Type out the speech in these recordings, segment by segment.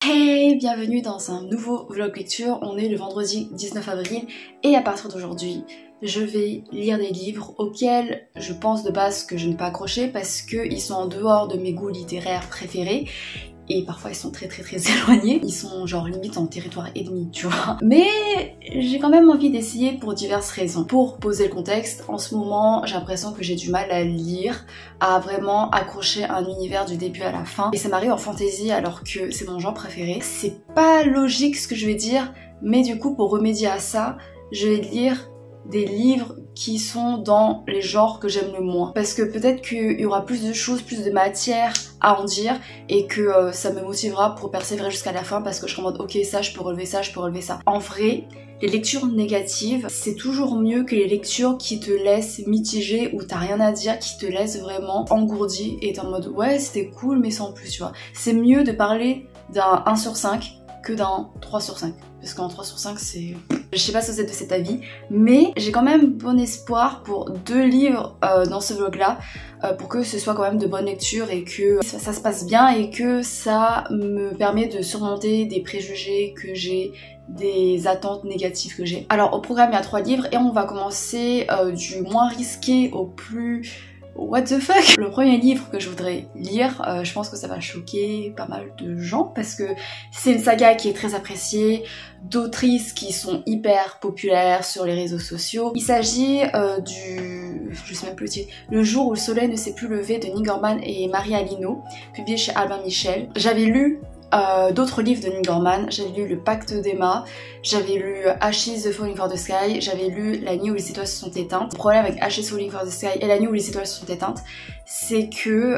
Hey, bienvenue dans un nouveau vlog lecture. On est le vendredi 19 avril et à partir d'aujourd'hui, je vais lire des livres auxquels je pense de base que je n'ai pas accroché parce qu'ils sont en dehors de mes goûts littéraires préférés. Et parfois ils sont très éloignés, ils sont genre limite en territoire ennemi, tu vois. Mais j'ai quand même envie d'essayer pour diverses raisons. Pour poser le contexte, en ce moment j'ai l'impression que j'ai du mal à lire, à vraiment accrocher un univers du début à la fin. Et ça m'arrive en fantasy alors que c'est mon genre préféré. C'est pas logique ce que je vais dire, mais du coup pour remédier à ça, je vais lire des livres qui sont dans les genres que j'aime le moins. Parce que peut-être qu'il y aura plus de choses, plus de matière à en dire et que ça me motivera pour persévérer jusqu'à la fin parce que je serai en mode ok ça je peux relever ça, je peux relever ça. En vrai, les lectures négatives, c'est toujours mieux que les lectures qui te laissent mitigé ou t'as rien à dire, qui te laissent vraiment engourdi et t'es en mode ouais c'était cool mais sans plus, tu vois. C'est mieux de parler d'un 1 sur 5 que d'un 3 sur 5. Parce qu'en 3 sur 5 c'est... Je sais pas si vous êtes de cet avis, mais j'ai quand même bon espoir pour 2 livres dans ce vlog là, pour que ce soit quand même de bonne lecture et que ça se passe bien et que ça me permet de surmonter des préjugés que j'ai, des attentes négatives que j'ai. Alors au programme il y a 3 livres et on va commencer du moins risqué au plus... What the fuck? Le premier livre que je voudrais lire, je pense que ça va choquer pas mal de gens parce que c'est une saga qui est très appréciée, d'autrices qui sont hyper populaires sur les réseaux sociaux. Il s'agit je sais même plus le titre, Le jour où le soleil ne s'est plus levé de Neil Gaiman et Marie Alino, publié chez Albin Michel. J'avais lu d'autres livres de Neil Gaiman, j'avais lu Le Pacte d'Emma, j'avais lu Ashes the Falling for the Sky, j'avais lu La nuit où les étoiles se sont éteintes. Le problème avec Ashes Falling for the Sky et La nuit où les étoiles se sont éteintes, c'est que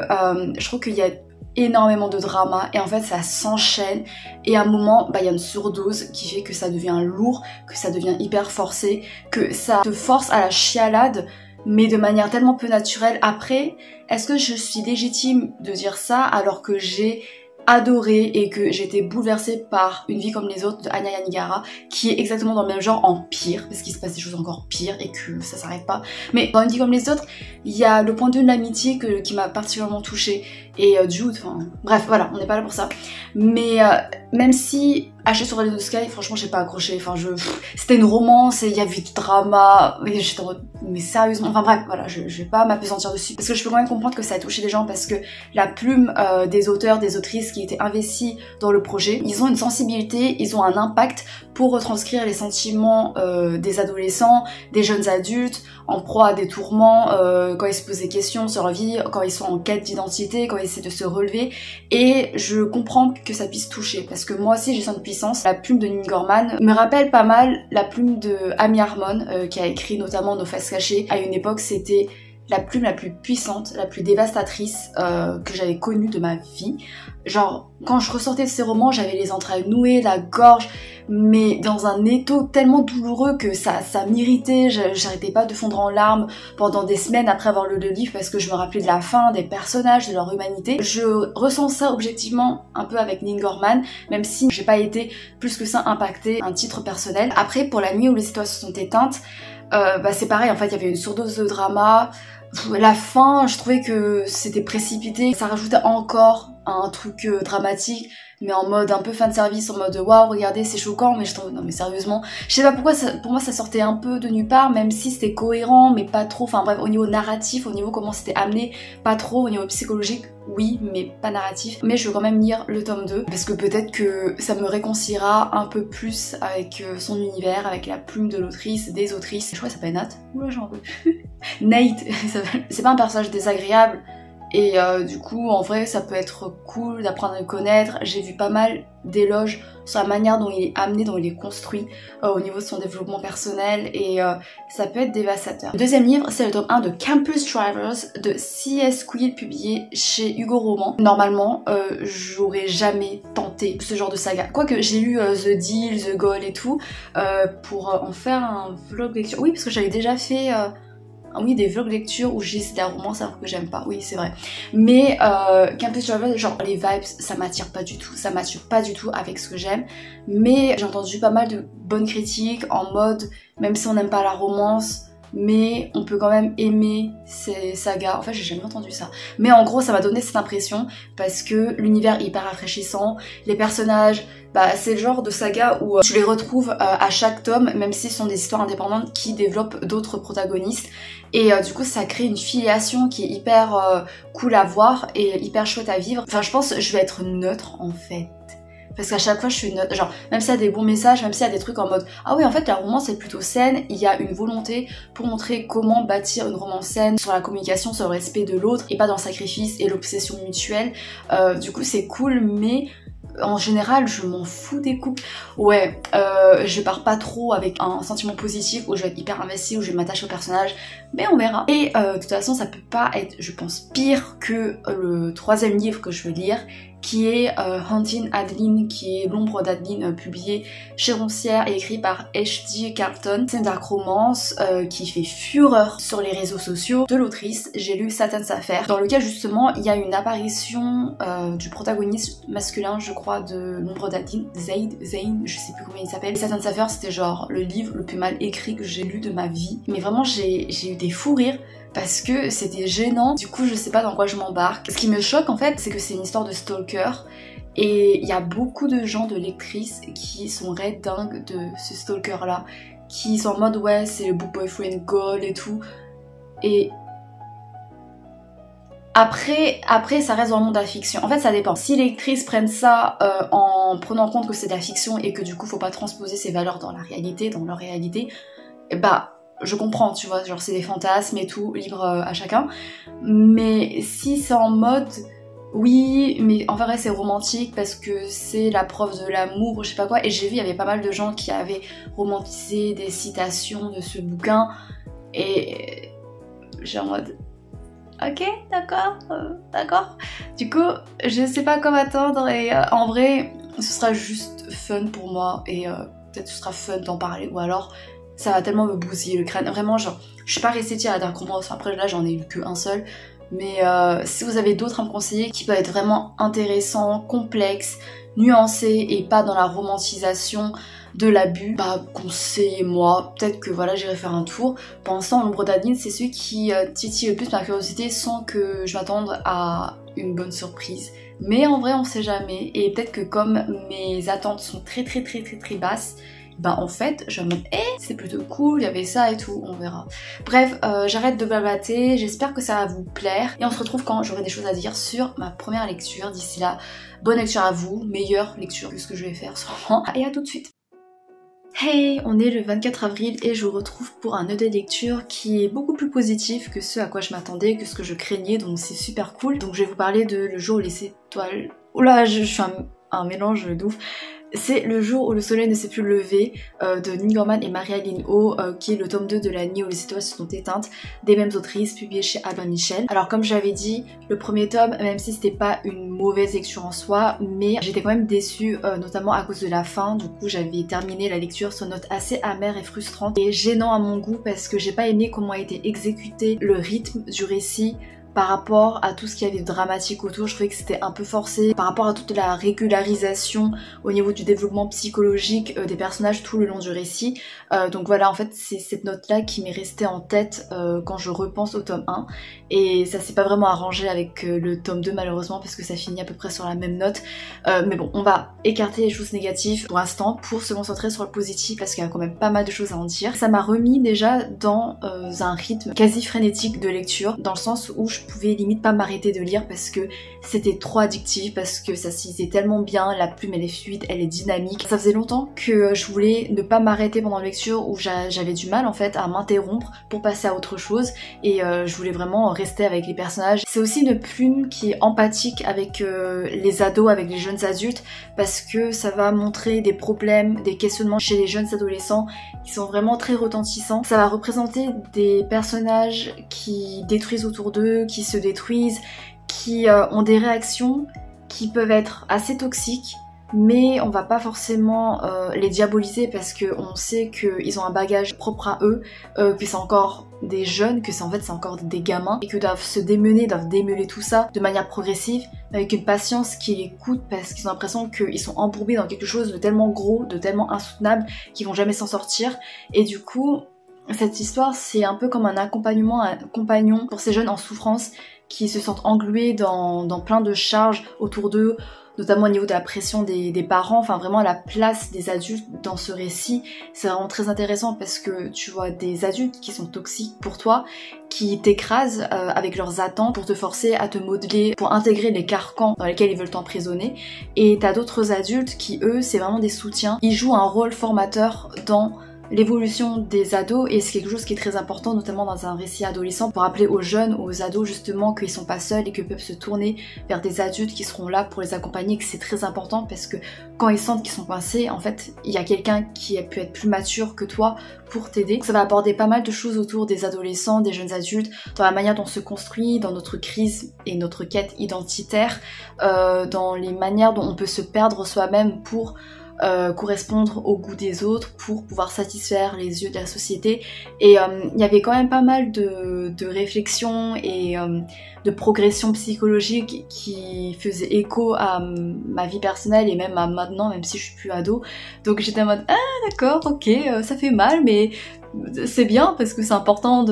je trouve qu'il y a énormément de drama et en fait ça s'enchaîne et à un moment il y a une surdose qui fait que ça devient lourd, que ça devient hyper forcé, que ça te force à la chialade mais de manière tellement peu naturelle. Après, est-ce que je suis légitime de dire ça alors que j'ai adoré et que j'étais bouleversée par Une vie comme les autres de Anya Yanagihara qui est exactement dans le même genre en pire parce qu'il se passe des choses encore pires et que ça s'arrête pas. Mais dans Une vie comme les autres, il y a le point de vue de l'amitié qui m'a particulièrement touchée et Jude, enfin bref voilà, on n'est pas là pour ça. Mais même si Ashes sur the Sky, franchement j'ai pas accroché, enfin c'était une romance et il y avait du drama et j'étais en mode mais sérieusement, enfin bref voilà, je vais pas m'apesantir dessus parce que je peux quand même comprendre que ça a touché les gens parce que la plume des auteurs, des autrices qui étaient investis dans le projet, ils ont une sensibilité, ils ont un impact pour retranscrire les sentiments des adolescents, des jeunes adultes en proie à des tourments, quand ils se posent des questions sur leur vie, quand ils sont en quête d'identité, quand ils essaient de se relever, et je comprends que ça puisse toucher parce que moi aussi j'ai senti puissance. La plume de Neil Gaiman me rappelle pas mal la plume de Amy Harmon qui a écrit notamment Nos faces cachées. À une époque c'était la plume la plus puissante, la plus dévastatrice que j'avais connue de ma vie. Genre, quand je ressortais de ces romans, j'avais les entrailles nouées, la gorge, mais dans un étau tellement douloureux que ça m'irritait, j'arrêtais pas de fondre en larmes pendant des semaines après avoir lu le livre parce que je me rappelais de la fin, des personnages, de leur humanité. Je ressens ça objectivement un peu avec Neil Gaiman, même si j'ai pas été plus que ça impactée, un titre personnel. Après, pour La nuit où les étoiles se sont éteintes, c'est pareil, en fait il y avait une surdose de drama. La fin, je trouvais que c'était précipité, ça rajoutait encore un truc dramatique, mais en mode un peu fan service, en mode waouh regardez c'est choquant, mais je trouve non mais sérieusement, je sais pas pourquoi pour moi ça sortait un peu de nulle part, même si c'était cohérent mais pas trop, enfin bref au niveau narratif, au niveau comment c'était amené, pas trop, au niveau psychologique oui mais pas narratif, mais je veux quand même lire le tome 2 parce que peut-être que ça me réconciliera un peu plus avec son univers, avec la plume de l'autrice, des autrices. Je crois que ça s'appelle Nat, oula j'en veux Nate, c'est pas un personnage désagréable. Et du coup, en vrai, ça peut être cool d'apprendre à le connaître. J'ai vu pas mal d'éloges sur la manière dont il est amené, dont il est construit au niveau de son développement personnel et ça peut être dévastateur. Le deuxième livre, c'est le tome 1 de Campus Drivers de C.S. Quill, publié chez Hugo Roman. Normalement, j'aurais jamais tenté ce genre de saga. Quoique j'ai lu The Deal, The Goal et tout, pour en faire un vlog lecture. Oui, parce que j'avais déjà fait... oui, des vlogs lecture où j'ai la romance alors que j'aime pas, oui c'est vrai. Mais Campus Travel, genre les vibes, ça m'attire pas du tout, ça m'attire pas du tout avec ce que j'aime. Mais j'ai entendu pas mal de bonnes critiques en mode, même si on n'aime pas la romance, mais on peut quand même aimer ces sagas. En fait j'ai jamais entendu ça, mais en gros ça m'a donné cette impression parce que l'univers est hyper rafraîchissant, les personnages, bah c'est le genre de saga où tu les retrouves à chaque tome, même si ce sont des histoires indépendantes qui développent d'autres protagonistes, et du coup ça crée une filiation qui est hyper cool à voir et hyper chouette à vivre. Enfin je pense que je vais être neutre en fait, parce qu'à chaque fois je suis neutre, genre même s'il y a des bons messages, même s'il y a des trucs en mode ah oui en fait la romance est plutôt saine, il y a une volonté pour montrer comment bâtir une romance saine sur la communication, sur le respect de l'autre et pas dans le sacrifice et l'obsession mutuelle, du coup c'est cool, mais en général je m'en fous des couples. Ouais, je pars pas trop avec un sentiment positif où je vais être hyper investie, où je vais m'attacher au personnage, mais on verra. Et de toute façon ça peut pas être, je pense, pire que le troisième livre que je veux lire, qui est Haunting Adeline, qui est l'ombre d'Adeline, publié chez Roncière et écrit par H.D. Carlton. C'est une dark romance qui fait fureur sur les réseaux sociaux de l'autrice. J'ai lu Satan's Affair, dans lequel justement il y a une apparition du protagoniste masculin, je crois, de l'ombre d'Adeline, Zane, je sais plus comment il s'appelle. Satan's Affair c'était genre le livre le plus mal écrit que j'ai lu de ma vie, mais vraiment j'ai eu des fous rires parce que c'était gênant, du coup je sais pas dans quoi je m'embarque. Ce qui me choque en fait, c'est que c'est une histoire de stalker, et il y a beaucoup de gens, de lectrices, qui sont raides dingues de ce stalker là, qui sont en mode ouais c'est le book boyfriend goal et tout, et après ça reste dans le monde de la fiction. En fait ça dépend, si les lectrices prennent ça en prenant en compte que c'est de la fiction et que du coup faut pas transposer ces valeurs dans la réalité, dans leur réalité, bah je comprends, tu vois, genre c'est des fantasmes et tout, libre à chacun. Mais si c'est en mode oui, mais en vrai c'est romantique parce que c'est la preuve de l'amour ou je sais pas quoi, et j'ai vu il y avait pas mal de gens qui avaient romantisé des citations de ce bouquin, et j'ai en mode ok, d'accord. Du coup, je sais pas comment attendre, et en vrai, ce sera juste fun pour moi, et peut-être ce sera fun d'en parler, ou alors ça va tellement me bousiller le crâne. Vraiment, genre, je suis pas récitée à la dark romance, après là j'en ai lu qu'un seul, mais si vous avez d'autres à me conseiller qui peuvent être vraiment intéressants, complexes, nuancés et pas dans la romantisation de l'abus, bah conseillez-moi, peut-être que voilà j'irai faire un tour. Pour l'instant l'ombre d'Adeline c'est celui qui titille le plus ma curiosité sans que je m'attende à une bonne surprise. Mais en vrai on sait jamais, et peut-être que comme mes attentes sont très basses, bah en fait je me dis c'est plutôt cool, il y avait ça et tout, on verra. Bref, j'arrête de blablater, j'espère que ça va vous plaire, et on se retrouve quand j'aurai des choses à dire sur ma première lecture. D'ici là, bonne lecture à vous, meilleure lecture que ce que je vais faire sûrement, et à tout de suite. Hey, on est le 24 avril et je vous retrouve pour un ED lecture qui est beaucoup plus positif que ce à quoi je m'attendais, que ce que je craignais, donc c'est super cool. Donc je vais vous parler de Le jour où les étoiles... Oula, je fais un mélange de ouf. C'est Le jour où le soleil ne s'est plus levé de Neil Gaiman et Maria-Line Oh, qui est le tome 2 de La nuit où les étoiles se sont éteintes, des mêmes autrices, publié chez Albin Michel. Alors comme j'avais dit, le premier tome, même si c'était pas une mauvaise lecture en soi, mais j'étais quand même déçue, notamment à cause de la fin. Du coup j'avais terminé la lecture sur une note assez amère et frustrante, et gênant à mon goût parce que j'ai pas aimé comment a été exécuté le rythme du récit par rapport à tout ce qu'il y avait de dramatique autour. Je trouvais que c'était un peu forcé par rapport à toute la régularisation au niveau du développement psychologique des personnages tout le long du récit. Donc voilà, en fait c'est cette note là qui m'est restée en tête quand je repense au tome 1, et ça s'est pas vraiment arrangé avec le tome 2 malheureusement, parce que ça finit à peu près sur la même note. Mais bon, on va écarter les choses négatives pour l'instant pour se concentrer sur le positif, parce qu'il y a quand même pas mal de choses à en dire. Ça m'a remis déjà dans un rythme quasi frénétique de lecture, dans le sens où je pouvais limite pas m'arrêter de lire parce que c'était trop addictif, parce que ça se lisait tellement bien, la plume elle est fluide, elle est dynamique. Ça faisait longtemps que je voulais ne pas m'arrêter pendant la lecture, où j'avais du mal en fait à m'interrompre pour passer à autre chose, et je voulais vraiment rester avec les personnages. C'est aussi une plume qui est empathique avec les ados, avec les jeunes adultes, parce que ça va montrer des problèmes, des questionnements chez les jeunes adolescents qui sont vraiment très retentissants. Ça va représenter des personnages qui détruisent autour d'eux, qui se détruisent, qui ont des réactions qui peuvent être assez toxiques, mais on va pas forcément les diaboliser parce qu'on sait qu'ils ont un bagage propre à eux, que c'est encore des jeunes, que c'est encore des gamins, et que doivent se démener, doivent démêler tout ça de manière progressive, avec une patience qui les coûte, parce qu'ils ont l'impression qu'ils sont embourbés dans quelque chose de tellement gros, de tellement insoutenable, qu'ils vont jamais s'en sortir. Et du coup, cette histoire c'est un peu comme un accompagnement, un compagnon pour ces jeunes en souffrance qui se sentent englués dans plein de charges autour d'eux, notamment au niveau de la pression des parents, enfin vraiment la place des adultes dans ce récit. C'est vraiment très intéressant parce que tu vois des adultes qui sont toxiques pour toi, qui t'écrasent avec leurs attentes pour te forcer à te modeler, pour intégrer les carcans dans lesquels ils veulent t'emprisonner. Et t'as d'autres adultes qui eux c'est vraiment des soutiens, ils jouent un rôle formateur dans l'évolution des ados et c'est quelque chose qui est très important notamment dans un récit adolescent pour rappeler aux jeunes, aux ados justement qu'ils sont pas seuls et qu'ils peuvent se tourner vers des adultes qui seront là pour les accompagner, que c'est très important parce que quand ils sentent qu'ils sont coincés, en fait il y a quelqu'un qui a pu être plus mature que toi pour t'aider. Ça va aborder pas mal de choses autour des adolescents, des jeunes adultes, dans la manière dont on se construit, dans notre crise et notre quête identitaire, dans les manières dont on peut se perdre soi-même pour correspondre au goût des autres, pour pouvoir satisfaire les yeux de la société. Et il y avait quand même pas mal de réflexions et de progression psychologique qui faisaient écho à ma vie personnelle et même à maintenant, même si je suis plus ado. Donc j'étais en mode ah d'accord, ok, ça fait mal mais c'est bien parce que c'est important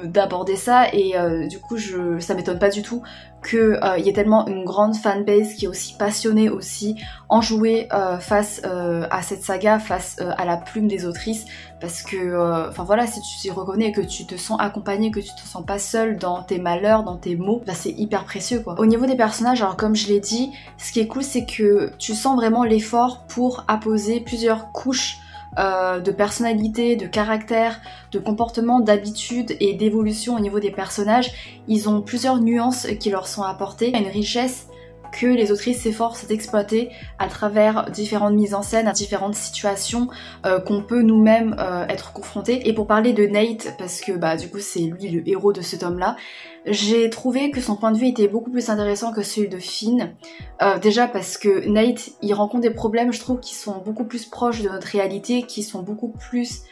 d'aborder ça et du coup ça m'étonne pas du tout qu'il y ait tellement une grande fanbase qui est aussi passionnée, aussi enjouée face à cette saga, face à la plume des autrices, parce que enfin voilà, si tu t'y reconnais et que tu te sens accompagnée, que tu te sens pas seule dans tes malheurs, dans tes maux, bah c'est hyper précieux quoi. Au niveau des personnages, alors comme je l'ai dit, ce qui est cool c'est que tu sens vraiment l'effort pour apposer plusieurs couches de personnalité, de caractère, de comportement, d'habitude et d'évolution au niveau des personnages. Ils ont plusieurs nuances qui leur sont apportées, une richesse que les autrices s'efforcent d'exploiter à travers différentes mises en scène, à différentes situations qu'on peut nous-mêmes être confrontés. Et pour parler de Nate, parce que bah du coup c'est lui le héros de ce tome-là, j'ai trouvé que son point de vue était beaucoup plus intéressant que celui de Finn. Déjà parce que Nate, il rencontre des problèmes, je trouve, qui sont beaucoup plus proches de notre réalité, qui sont beaucoup plus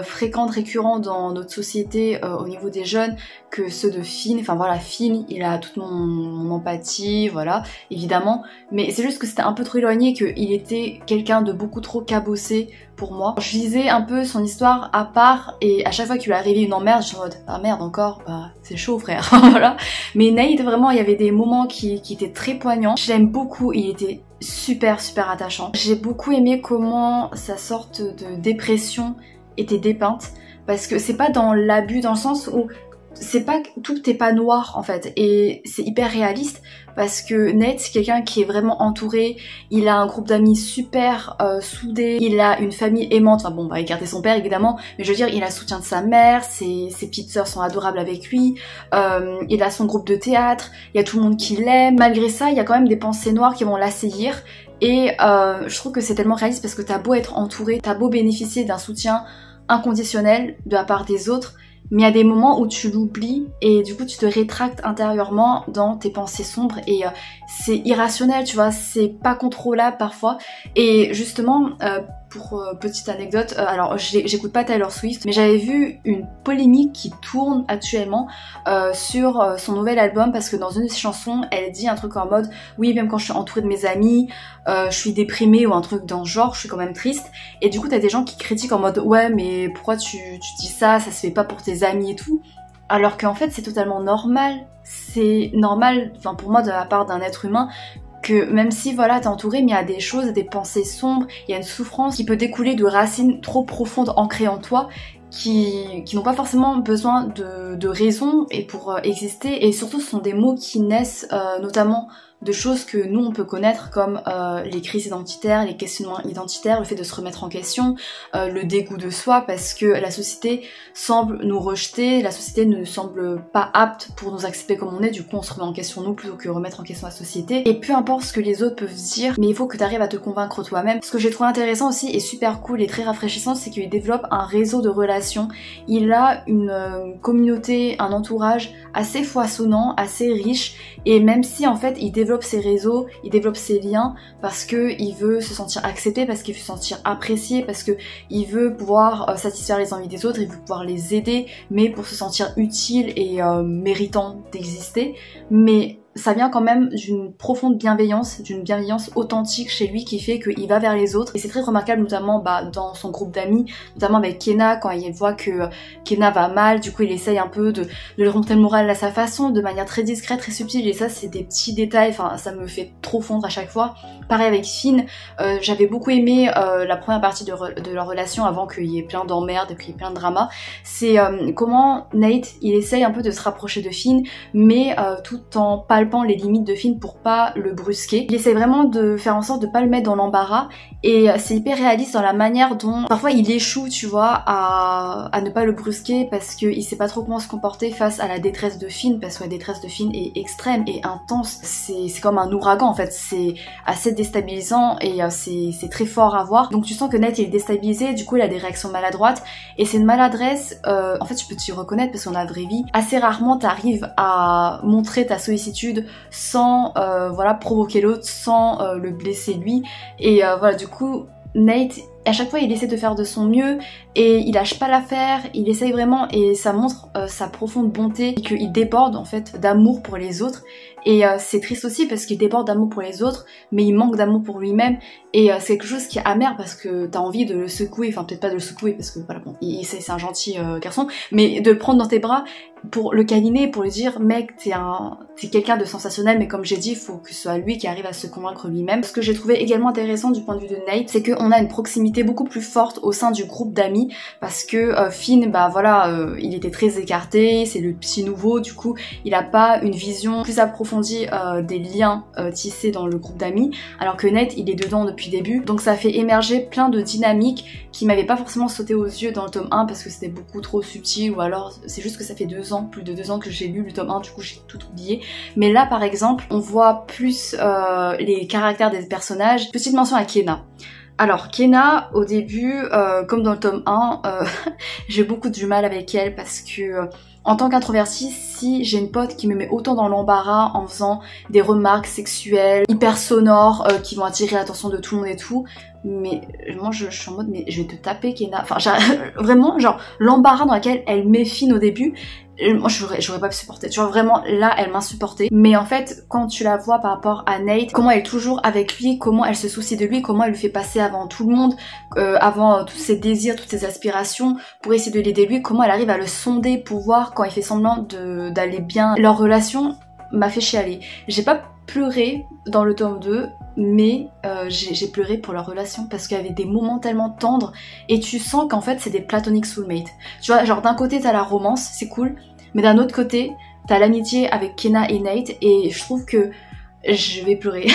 fréquentes, récurrents dans notre société au niveau des jeunes que ceux de Finn. Enfin voilà, Finn, il a toute mon empathie, voilà, évidemment. Mais c'est juste que c'était un peu trop éloigné, qu'il était quelqu'un de beaucoup trop cabossé pour moi. Je lisais un peu son histoire à part et à chaque fois qu'il lui arrivait une emmerde, je suis en mode ah merde encore, bah c'est chaud frère, voilà. Mais Nate, vraiment, il y avait des moments qui étaient très poignants. Je l'aime beaucoup, il était super attachant. J'ai beaucoup aimé comment sa sorte de dépression était dépeinte, parce que c'est pas dans l'abus, dans le sens où c'est pas tout est pas noir en fait, et c'est hyper réaliste parce que Nate c'est quelqu'un qui est vraiment entouré, il a un groupe d'amis super soudé, il a une famille aimante, enfin bon, on va écarter son père évidemment, mais je veux dire il a le soutien de sa mère, ses petites sœurs sont adorables avec lui, il a son groupe de théâtre, il y a tout le monde qui l'aime. Malgré ça il y a quand même des pensées noires qui vont l'assaillir. Et je trouve que c'est tellement réaliste parce que t'as beau être entouré, t'as beau bénéficier d'un soutien inconditionnel de la part des autres, mais il y a des moments où tu l'oublies et du coup tu te rétractes intérieurement dans tes pensées sombres et c'est irrationnel, tu vois, c'est pas contrôlable parfois. Et justement, pour petite anecdote, alors j'écoute pas Taylor Swift, mais j'avais vu une polémique qui tourne actuellement sur son nouvel album, parce que dans une de ses chansons, elle dit un truc en mode oui, même quand je suis entourée de mes amis, je suis déprimée ou un truc dans ce genre, je suis quand même triste. Et du coup t'as des gens qui critiquent en mode ouais mais pourquoi tu dis ça se fait pas pour tes amis et tout, alors qu'en fait c'est totalement normal. C'est normal, enfin pour moi de la part d'un être humain, que même si voilà t'es entouré, mais il y a des choses, des pensées sombres, il y a une souffrance qui peut découler de racines trop profondes ancrées en toi qui n'ont pas forcément besoin de raison et pour exister. Et surtout ce sont des mots qui naissent notamment de choses que nous on peut connaître comme les crises identitaires, les questionnements identitaires, le fait de se remettre en question, le dégoût de soi, parce que la société semble nous rejeter, la société ne semble pas apte pour nous accepter comme on est, du coup on se remet en question nous plutôt que remettre en question la société. Et peu importe ce que les autres peuvent dire, mais il faut que tu arrives à te convaincre toi-même. Ce que j'ai trouvé intéressant aussi et super cool et très rafraîchissant, c'est qu'il développe un réseau de relations. Il a une communauté, un entourage assez foisonnant, assez riche, et même si en fait il développe ses réseaux, il développe ses liens parce que il veut se sentir accepté, parce qu'il veut se sentir apprécié, parce que il veut pouvoir satisfaire les envies des autres, il veut pouvoir les aider, mais pour se sentir utile et méritant d'exister. Mais ça vient quand même d'une profonde bienveillance, d'une bienveillance authentique chez lui qui fait qu'il va vers les autres. Et c'est très remarquable notamment dans son groupe d'amis, notamment avec Kenna, quand il voit que Kenna va mal, du coup il essaye un peu de lui remonter le moral à sa façon, de manière très discrète, très subtile, et ça c'est des petits détails, enfin ça me fait trop fondre à chaque fois. Pareil avec Finn, j'avais beaucoup aimé la première partie de leur relation avant qu'il y ait plein d'emmerdes et qu'il y ait plein de drama. C'est comment Nate il essaye un peu de se rapprocher de Finn, mais tout en palpant les limites de Finn pour pas le brusquer. Il essaie vraiment de faire en sorte de pas le mettre dans l'embarras, et c'est hyper réaliste dans la manière dont parfois il échoue, tu vois, à ne pas le brusquer parce qu'il sait pas trop comment se comporter face à la détresse de Finn, parce que la détresse de Finn est extrême et intense. C'est comme un ouragan en fait, c'est assez déstabilisant et c'est très fort à voir. Donc tu sens que Nate il est déstabilisé, du coup il a des réactions maladroites, et c'est une maladresse, en fait je peux t'y reconnaître parce qu'on a la vraie vie, assez rarement t'arrives à montrer ta sollicitude sans voilà, provoquer l'autre, sans le blesser lui, et voilà, du coup Nate à chaque fois il essaie de faire de son mieux et il lâche pas l'affaire, il essaye vraiment, et ça montre sa profonde bonté et qu'il déborde en fait d'amour pour les autres. Et c'est triste aussi parce qu'il déborde d'amour pour les autres mais il manque d'amour pour lui-même, et c'est quelque chose qui est amer parce que t'as envie de le secouer, enfin peut-être pas de le secouer parce que voilà bon, c'est un gentil garçon, mais de le prendre dans tes bras pour le câliner, pour lui dire mec t'es quelqu'un de sensationnel, mais comme j'ai dit il faut que ce soit lui qui arrive à se convaincre lui-même. Ce que j'ai trouvé également intéressant du point de vue de Nate, c'est qu'on a une proximité beaucoup plus forte au sein du groupe d'amis, parce que Finn bah voilà il était très écarté, c'est le petit nouveau, du coup il a pas une vision plus approfondie des liens tissés dans le groupe d'amis, alors que Nate il est dedans depuis le début, donc ça fait émerger plein de dynamiques qui m'avaient pas forcément sauté aux yeux dans le tome 1 parce que c'était beaucoup trop subtil, ou alors c'est juste que ça fait 2 ans, plus de 2 ans que j'ai lu le tome 1, du coup j'ai tout oublié. Mais là par exemple on voit plus les caractères des personnages. Petite mention à Kenna. Alors Kenna, au début, comme dans le tome 1, j'ai beaucoup du mal avec elle parce que en tant qu'introvertie, si j'ai une pote qui me met autant dans l'embarras en faisant des remarques sexuelles, hyper sonores, qui vont attirer l'attention de tout le monde et tout, mais moi je suis en mode mais je vais te taper Kenna, enfin vraiment genre l'embarras dans lequel elle met Finn au début, moi j'aurais pas pu supporter, tu vois, vraiment là elle m'insupportait. Mais en fait quand tu la vois par rapport à Nate, comment elle est toujours avec lui, comment elle se soucie de lui, comment elle le fait passer avant tout le monde, avant tous ses désirs, toutes ses aspirations pour essayer de l'aider lui, comment elle arrive à le sonder pour voir quand il fait semblant d'aller bien, leur relation m'a fait chialer. J'ai pas pleuré dans le tome 2, mais j'ai pleuré pour leur relation parce qu'il y avait des moments tellement tendres et tu sens qu'en fait c'est des platonic soulmates. Tu vois, genre d'un côté t'as la romance, c'est cool, mais d'un autre côté t'as l'amitié avec Kenna et Nate, et je trouve que je vais pleurer.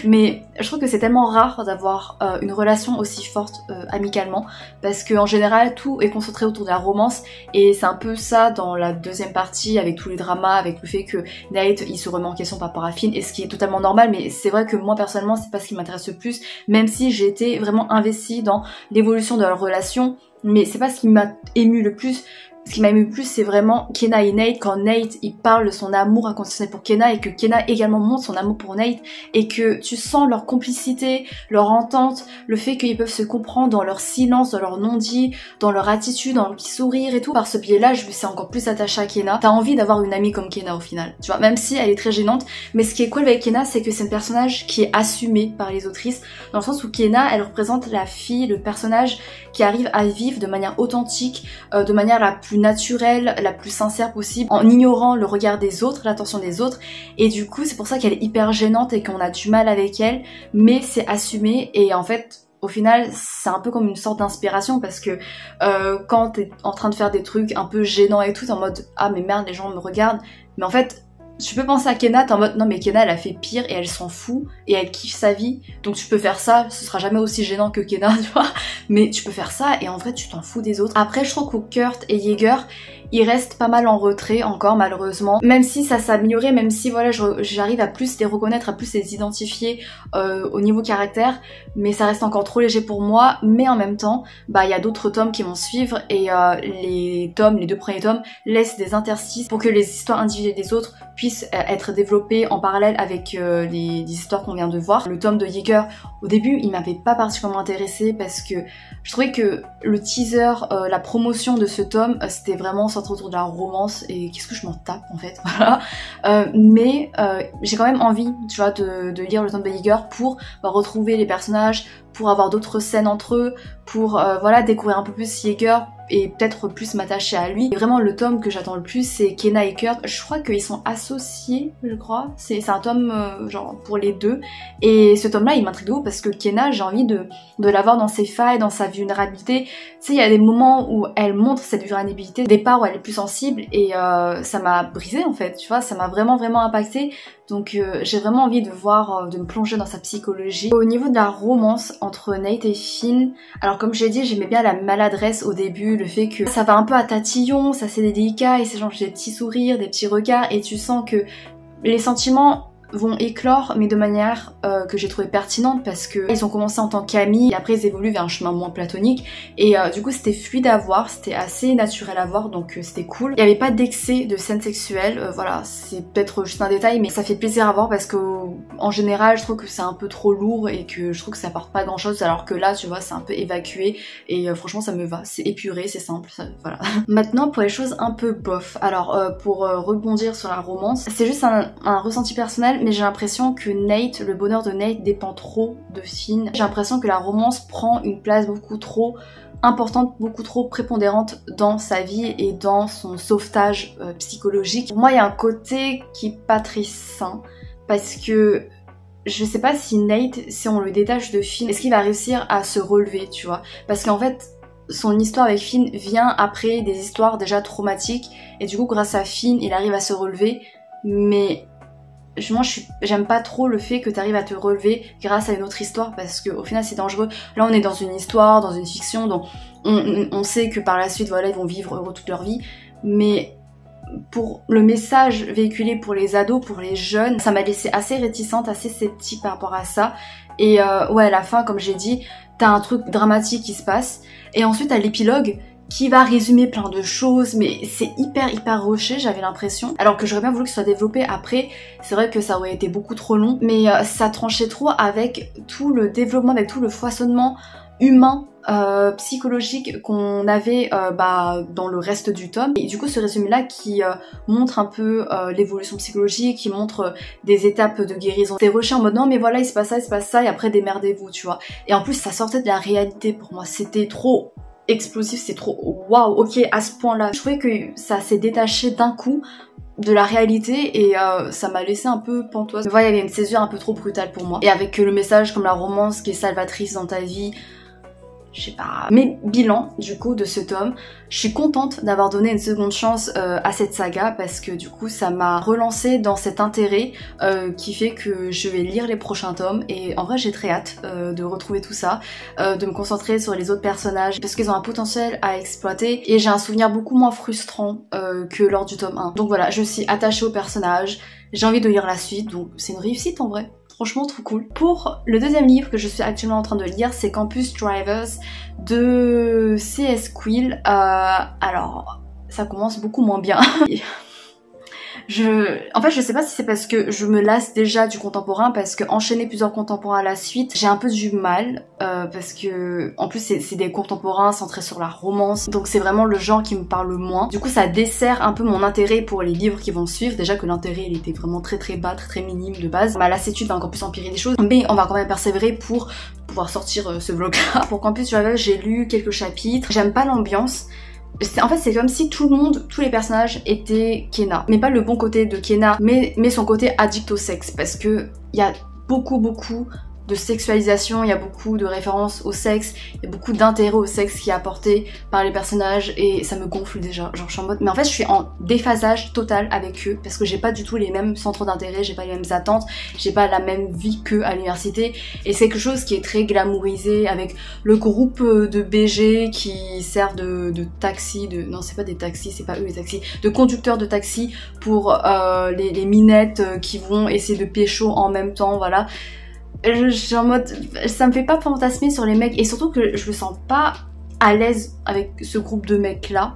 Mais je trouve que c'est tellement rare d'avoir une relation aussi forte amicalement, parce qu'en général tout est concentré autour de la romance, et c'est un peu ça dans la deuxième partie avec tous les dramas, avec le fait que Nate il se remet en question par rapport à Finn, et ce qui est totalement normal, mais c'est vrai que moi personnellement c'est pas ce qui m'intéresse le plus, même si j'ai été vraiment investie dans l'évolution de leur relation, mais c'est pas ce qui m'a ému le plus. Ce qui m'a ému le plus, c'est vraiment Kenna et Nate, quand Nate il parle de son amour inconditionnel pour Kenna et que Kenna également montre son amour pour Nate, et que tu sens leur complicité, leur entente, le fait qu'ils peuvent se comprendre dans leur silence, dans leur non-dit, dans leur attitude, dans leur petit sourire et tout. Par ce biais-là, je me suis encore plus attachée à Kenna. T'as envie d'avoir une amie comme Kenna au final, tu vois, même si elle est très gênante. Mais ce qui est cool avec Kenna, c'est que c'est un personnage qui est assumé par les autrices, dans le sens où Kenna, elle représente la fille, le personnage qui arrive à vivre de manière authentique, de manière la plus naturelle, la plus sincère possible, en ignorant le regard des autres, l'attention des autres, et du coup c'est pour ça qu'elle est hyper gênante et qu'on a du mal avec elle, mais c'est assumé, et en fait au final c'est un peu comme une sorte d'inspiration, parce que quand t'es en train de faire des trucs un peu gênants et tout, t'es en mode ah mais merde les gens me regardent, mais en fait tu peux penser à Kenna, t'es en mode non mais Kenna elle a fait pire et elle s'en fout et elle kiffe sa vie, donc tu peux faire ça, ce sera jamais aussi gênant que Kenna, tu vois, mais tu peux faire ça et en vrai tu t'en fous des autres. Après je trouve que Kurt et Yeager ils restent pas mal en retrait encore malheureusement, même si ça s'est amélioré, même si voilà j'arrive à plus les reconnaître, à plus les identifier au niveau caractère, mais ça reste encore trop léger pour moi. Mais en même temps bah il y a d'autres tomes qui vont suivre, et les 2 premiers tomes laissent des interstices pour que les histoires individuelles des autres puissent être développées en parallèle avec les histoires qu'on vient de voir. Le tome de Yeager, au début il m'avait pas particulièrement intéressée parce que je trouvais que le teaser, la promotion de ce tome, c'était vraiment centré concentrée autour de la romance et qu'est-ce que je m'en tape en fait, voilà. Mais j'ai quand même envie, tu vois, de lire le tome de Yeager pour retrouver les personnages, pour avoir d'autres scènes entre eux, pour voilà, découvrir un peu plus Yeager et peut-être plus m'attacher à lui. Et vraiment le tome que j'attends le plus c'est Kenna et Kurt. Je crois qu'ils sont associés, je crois. C'est un tome genre pour les deux. Et ce tome là il m'intrigue de ouf parce que Kenna, j'ai envie de l'avoir dans ses failles, dans sa vulnérabilité. Tu sais, il y a des moments où elle montre cette vulnérabilité, des parts où elle est plus sensible et ça m'a brisé en fait, tu vois, ça m'a vraiment impacté. Donc j'ai vraiment envie de voir, de me plonger dans sa psychologie. Au niveau de la romance entre Nate et Finn, alors comme j'ai dit, j'aimais bien la maladresse au début, le fait que ça va un peu à tatillon, ça c'est délicat, et s'échange des petits sourires, des petits regards, et tu sens que les sentiments vont éclore, mais de manière que j'ai trouvé pertinente parce que ils ont commencé en tant qu'amis et après ils évoluent vers un chemin moins platonique et du coup c'était fluide à voir, c'était assez naturel à voir, donc c'était cool. Il n'y avait pas d'excès de scènes sexuelles, voilà, c'est peut-être juste un détail mais ça fait plaisir à voir parce que en général je trouve que c'est un peu trop lourd et que je trouve que ça apporte pas grand chose, alors que là tu vois c'est un peu évacué et franchement ça me va, c'est épuré, c'est simple, ça, voilà. Maintenant pour les choses un peu bof, alors pour rebondir sur la romance, c'est juste un ressenti personnel, mais j'ai l'impression que Nate, le bonheur de Nate dépend trop de Finn. J'ai l'impression que la romance prend une place beaucoup trop importante, beaucoup trop prépondérante dans sa vie et dans son sauvetage psychologique. Pour moi, il y a un côté qui est pas très sain parce que je sais pas si Nate, si on le détache de Finn, est-ce qu'il va réussir à se relever, tu vois? Parce qu'en fait, son histoire avec Finn vient après des histoires déjà traumatiques et du coup, grâce à Finn, il arrive à se relever, mais moi j'aime pas trop le fait que tu arrives à te relever grâce à une autre histoire parce qu'au final c'est dangereux. Là on est dans une histoire, dans une fiction, donc on sait que par la suite voilà ils vont vivre heureux toute leur vie, mais pour le message véhiculé pour les ados, pour les jeunes, ça m'a laissé assez réticente, assez sceptique par rapport à ça. Et ouais, à la fin comme j'ai dit, t'as un truc dramatique qui se passe et ensuite t'as l'épilogue qui va résumer plein de choses, mais c'est hyper rushé, j'avais l'impression. Alors que j'aurais bien voulu que ce soit développé après, c'est vrai que ça aurait été beaucoup trop long, mais ça tranchait trop avec tout le développement, avec tout le foisonnement humain, psychologique qu'on avait dans le reste du tome. Et du coup ce résumé là qui montre un peu l'évolution psychologique, qui montre des étapes de guérison. T'es rushé en mode non mais voilà il se passe ça et après démerdez-vous, tu vois. Et en plus ça sortait de la réalité pour moi, c'était trop explosif, c'est trop waouh, ok, à ce point là je trouvais que ça s'est détaché d'un coup de la réalité et ça m'a laissé un peu pantoise. Voilà, il y avait une césure un peu trop brutale pour moi et avec le message comme la romance qui est salvatrice dans ta vie, je sais pas. Mais bilan du coup de ce tome, je suis contente d'avoir donné une seconde chance à cette saga parce que du coup ça m'a relancé dans cet intérêt qui fait que je vais lire les prochains tomes et en vrai j'ai très hâte de retrouver tout ça, de me concentrer sur les autres personnages parce qu'ils ont un potentiel à exploiter et j'ai un souvenir beaucoup moins frustrant que lors du tome 1. Donc voilà, je suis attachée aux personnages, j'ai envie de lire la suite, donc c'est une réussite en vrai. Franchement trop cool. Pour le deuxième livre que je suis actuellement en train de lire, c'est Campus Drivers de C.S. Quill. Alors, ça commence beaucoup moins bien. En fait je sais pas si c'est parce que je me lasse déjà du contemporain, parce que enchaîner plusieurs contemporains à la suite j'ai un peu du mal parce que en plus c'est des contemporains centrés sur la romance, donc c'est vraiment le genre qui me parle moins. Du coup ça dessert un peu mon intérêt pour les livres qui vont suivre, déjà que l'intérêt il était vraiment très bas, très minime de base. Ma lassitude va encore plus empirer des choses, mais on va quand même persévérer pour pouvoir sortir ce vlog là. Pour Campus Drivers j'ai lu quelques chapitres, j'aime pas l'ambiance. En fait c'est comme si tout le monde, tous les personnages étaient Kenna, mais pas le bon côté de Kenna, mais son côté addict au sexe, parce que il y a beaucoup de sexualisation, il y a beaucoup de références au sexe, il y a beaucoup d'intérêt au sexe qui est apporté par les personnages et ça me gonfle déjà, genre je suis en mode, mais en fait je suis en déphasage total avec eux parce que j'ai pas du tout les mêmes centres d'intérêt, j'ai pas les mêmes attentes, j'ai pas la même vie qu'eux à l'université et c'est quelque chose qui est très glamourisé avec le groupe de BG qui servent de taxi, non c'est pas des taxis, c'est pas eux les taxis, de conducteurs de taxi pour les minettes qui vont essayer de pécho en même temps, voilà. Je suis en mode, ça me fait pas fantasmer sur les mecs et surtout que je me sens pas à l'aise avec ce groupe de mecs là.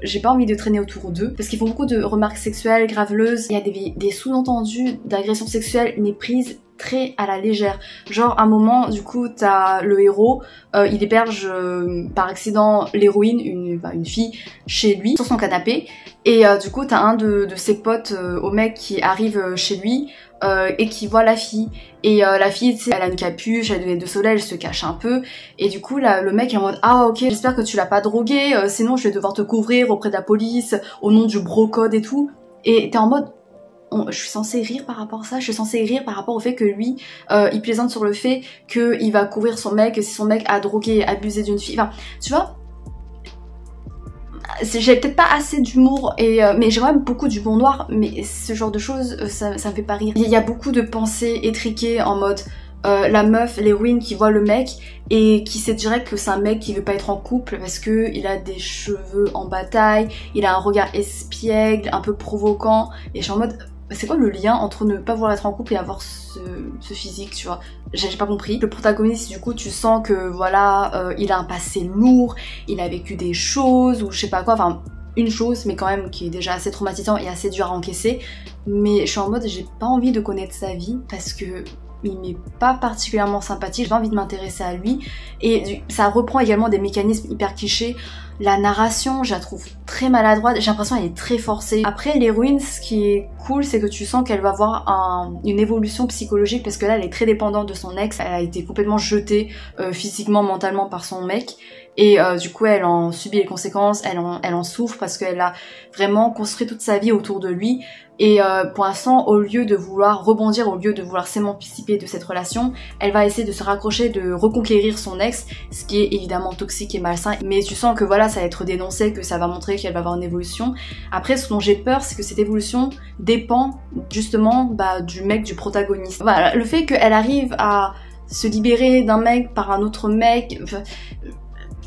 J'ai pas envie de traîner autour d'eux parce qu'ils font beaucoup de remarques sexuelles graveleuses, il y a des sous-entendus d'agression sexuelle méprises très à la légère. Genre, à un moment, du coup, t'as le héros, il héberge par accident l'héroïne, une fille, chez lui, sur son canapé. Et du coup, t'as un de ses potes au mec qui arrive chez lui et qui voit la fille. Et la fille, tu sais, elle a une capuche, elle a des lunettes de soleil, elle se cache un peu. Et du coup, là, le mec est en mode « Ah ok, j'espère que tu l'as pas drogué, sinon je vais devoir te couvrir auprès de la police, au nom du bro-code et tout. » Et t'es en mode... je suis censée rire par rapport à ça, je suis censée rire par rapport au fait que lui, il plaisante sur le fait qu'il va couvrir son mec si son mec a drogué et abusé d'une fille. Enfin, tu vois, j'ai peut-être pas assez d'humour, mais j'ai quand même beaucoup d'humour noir, mais ce genre de choses, ça me fait pas rire. Il y a beaucoup de pensées étriquées en mode... la meuf, l'héroïne qui voit le mec et qui sait direct que c'est un mec qui veut pas être en couple parce que il a des cheveux en bataille, il a un regard espiègle, un peu provoquant, et je suis en mode... C'est quoi le lien entre ne pas vouloir être en couple et avoir ce physique, tu vois? J'ai pas compris. Le protagoniste, du coup, tu sens que voilà, il a un passé lourd, il a vécu des choses ou je sais pas quoi, enfin une chose, mais quand même qui est déjà assez traumatisant et assez dur à encaisser. Mais je suis en mode, j'ai pas envie de connaître sa vie parce que il m'est pas particulièrement sympathique, j'ai pas envie de m'intéresser à lui. Et ça reprend également des mécanismes hyper clichés. La narration, je la trouve très maladroite, j'ai l'impression qu'elle est très forcée. Après, l'héroïne, ce qui est cool, c'est que tu sens qu'elle va avoir une évolution psychologique parce que là, elle est très dépendante de son ex. Elle a été complètement jetée physiquement, mentalement par son mec. Et du coup, elle en subit les conséquences, elle en souffre parce qu'elle a vraiment construit toute sa vie autour de lui. Et pour l'instant, au lieu de vouloir rebondir, au lieu de vouloir s'émanciper de cette relation, elle va essayer de se raccrocher, de reconquérir son ex, ce qui est évidemment toxique et malsain. Mais tu sens que voilà, ça va être dénoncé, que ça va montrer qu'elle va avoir une évolution. Après, ce dont j'ai peur, c'est que cette évolution dépend justement du mec, du protagoniste. Voilà, le fait qu'elle arrive à se libérer d'un mec par un autre mec...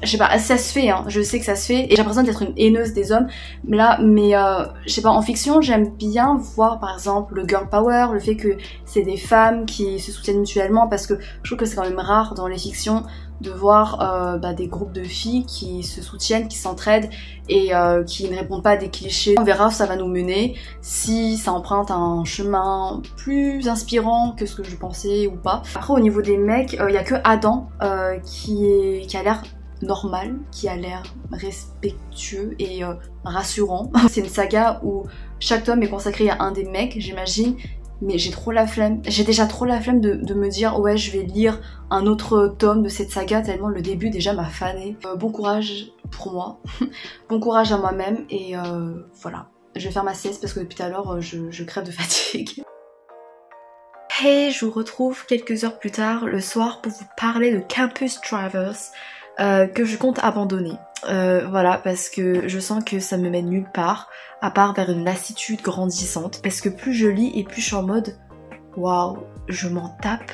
je sais pas, ça se fait, hein, je sais que ça se fait, et j'ai l'impression d'être une haineuse des hommes, là, mais je sais pas, en fiction, j'aime bien voir par exemple le girl power, le fait que c'est des femmes qui se soutiennent mutuellement, parce que je trouve que c'est quand même rare dans les fictions de voir des groupes de filles qui se soutiennent, qui s'entraident et qui ne répondent pas à des clichés. On verra où ça va nous mener, si ça emprunte un chemin plus inspirant que ce que je pensais ou pas. Après, au niveau des mecs, il y a que Adam qui a l'air normal, qui a l'air respectueux et rassurant. C'est une saga où chaque tome est consacré à un des mecs, j'imagine, mais j'ai trop la flemme. J'ai déjà trop la flemme de me dire ouais, je vais lire un autre tome de cette saga tellement le début déjà m'a fanée. Bon courage pour moi, bon courage à moi-même et voilà. Je vais faire ma sieste parce que depuis tout à l'heure je crève de fatigue. Hey, je vous retrouve quelques heures plus tard le soir pour vous parler de Campus Travers. Que je compte abandonner. Voilà, parce que je sens que ça me mène nulle part, à part vers une lassitude grandissante. Parce que plus je lis et plus je suis en mode waouh, je m'en tape,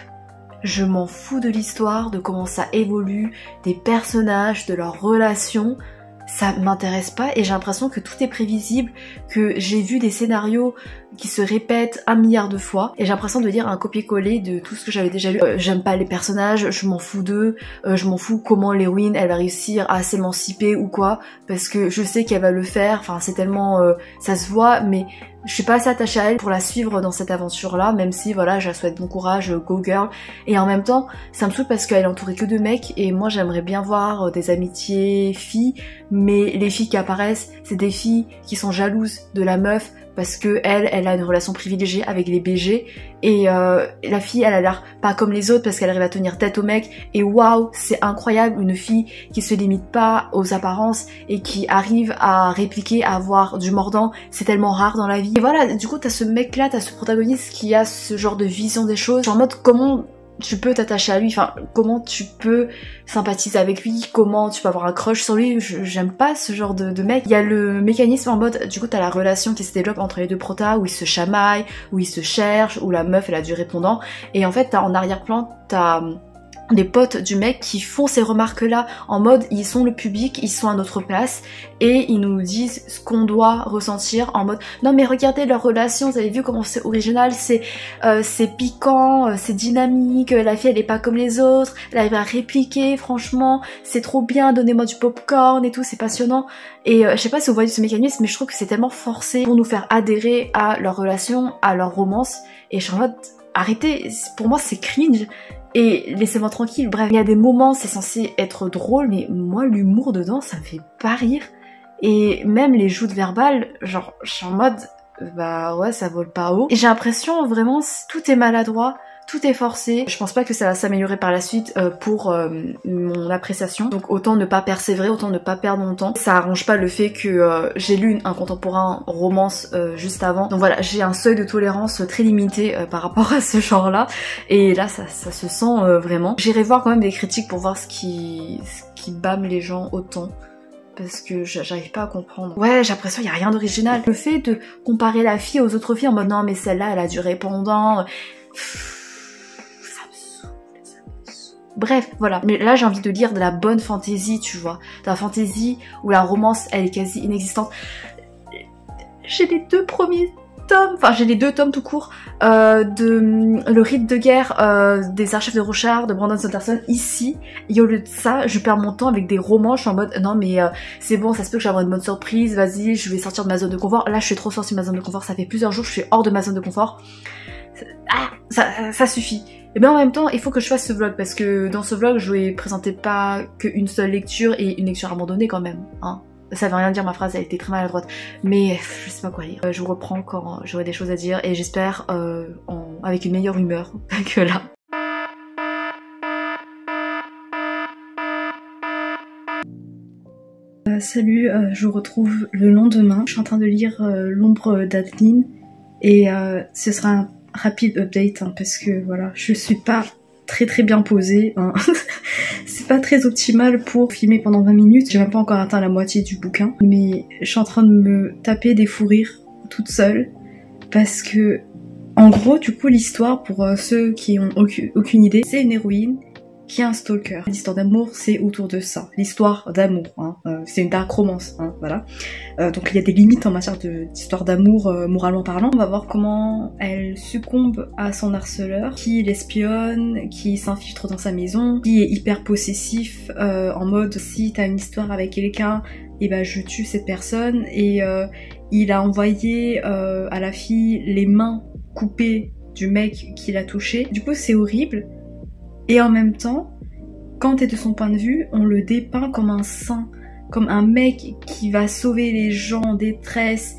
je m'en fous de l'histoire, de comment ça évolue, des personnages, de leurs relations. Ça m'intéresse pas et j'ai l'impression que tout est prévisible, que j'ai vu des scénarios qui se répètent 1 milliard de fois et j'ai l'impression de lire un copier-coller de tout ce que j'avais déjà lu. J'aime pas les personnages, je m'en fous d'eux, je m'en fous comment l'héroïne elle va réussir à s'émanciper ou quoi, parce que je sais qu'elle va le faire, enfin c'est tellement... ça se voit, mais je suis pas assez attachée à elle pour la suivre dans cette aventure là, même si voilà, je la souhaite bon courage, go girl, et en même temps ça me saoule parce qu'elle est entourée que de mecs et moi j'aimerais bien voir des amitiés filles, mais les filles qui apparaissent c'est des filles qui sont jalouses de la meuf parce que elle a une relation privilégiée avec les BG et la fille elle a l'air pas comme les autres parce qu'elle arrive à tenir tête au mec et waouh, c'est incroyable, une fille qui se limite pas aux apparences et qui arrive à répliquer, à avoir du mordant, c'est tellement rare dans la vie. Et voilà, du coup t'as ce mec là, t'as ce protagoniste qui a ce genre de vision des choses, en mode comment tu peux t'attacher à lui, enfin comment tu peux sympathiser avec lui, comment tu peux avoir un crush sur lui, j'aime pas ce genre de mec. Il y a le mécanisme en mode, du coup t'as la relation qui se développe entre les deux protas, où ils se chamaillent, où ils se cherchent, où la meuf elle a du répondant, et en fait t'as en arrière-plan, t'as des potes du mec qui font ces remarques là en mode ils sont le public, ils sont à notre place et ils nous disent ce qu'on doit ressentir en mode non mais regardez leur relation, vous avez vu comment c'est original, c'est piquant, c'est dynamique, la fille elle est pas comme les autres, elle arrive à répliquer, franchement c'est trop bien, donnez-moi du popcorn et tout, c'est passionnant. Et je sais pas si vous voyez ce mécanisme mais je trouve que c'est tellement forcé pour nous faire adhérer à leur relation, à leur romance, et je suis en mode arrêtez, pour moi c'est cringe. Et laissez-moi tranquille. Bref, il y a des moments, c'est censé être drôle, mais moi, l'humour dedans, ça me fait pas rire. Et même les joutes verbales, genre, je suis en mode, bah ouais, ça vole pas haut. Et j'ai l'impression, vraiment, tout est maladroit, tout est forcé. Je pense pas que ça va s'améliorer par la suite pour mon appréciation. Donc autant ne pas persévérer, autant ne pas perdre mon temps. Ça arrange pas le fait que j'ai lu un contemporain romance juste avant. Donc voilà, j'ai un seuil de tolérance très limité par rapport à ce genre-là. Et là, ça se sent vraiment. J'irai voir quand même des critiques pour voir ce qui bâme les gens autant. Parce que j'arrive pas à comprendre. Ouais, j'ai l'impression qu'il y a rien d'original. Le fait de comparer la fille aux autres filles en mode non mais celle-là elle a du répondant... Bref, voilà. Mais là, j'ai envie de lire de la bonne fantasy, tu vois. De la fantasy où la romance, elle est quasi inexistante. J'ai les 2 premiers tomes, enfin j'ai les 2 tomes tout court, de Le Rite de guerre des Archives de Rochard, de Brandon Sanderson, ici. Et au lieu de ça, je perds mon temps avec des romans, je suis en mode, non mais c'est bon, ça se peut que j'aurai une bonne surprise, vas-y, je vais sortir de ma zone de confort. Là, je suis trop sortie de ma zone de confort, ça fait plusieurs jours, je suis hors de ma zone de confort. Ah, ça suffit. Et bien en même temps, il faut que je fasse ce vlog parce que dans ce vlog, je vais présenter pas qu'une seule lecture et une lecture abandonnée quand même. Hein. Ça veut rien dire, ma phrase, elle était très maladroite. Mais je sais pas quoi lire. Je vous reprends quand j'aurai des choses à dire et j'espère avec une meilleure humeur que là. Salut, je vous retrouve le lendemain. Je suis en train de lire L'ombre d'Adeline et ce sera un rapide update hein, parce que voilà, je suis pas très bien posée. Hein. C'est pas très optimal pour filmer pendant 20 minutes. J'ai même pas encore atteint la moitié du bouquin, mais je suis en train de me taper des fous rires toute seule parce que en gros, du coup, l'histoire pour ceux qui ont aucune idée, c'est une héroïne qui a un stalker. L'histoire d'amour, c'est autour de ça. L'histoire d'amour, hein. C'est une dark romance, hein, voilà. Donc il y a des limites en matière d'histoire d'amour, moralement parlant. On va voir comment elle succombe à son harceleur, qui l'espionne, qui s'infiltre dans sa maison, qui est hyper possessif, en mode si t'as une histoire avec quelqu'un, et ben je tue cette personne. Et il a envoyé à la fille les mains coupées du mec qui l'a touchée. Du coup c'est horrible. Et en même temps, quand t'es de son point de vue, on le dépeint comme un saint, comme un mec qui va sauver les gens en détresse,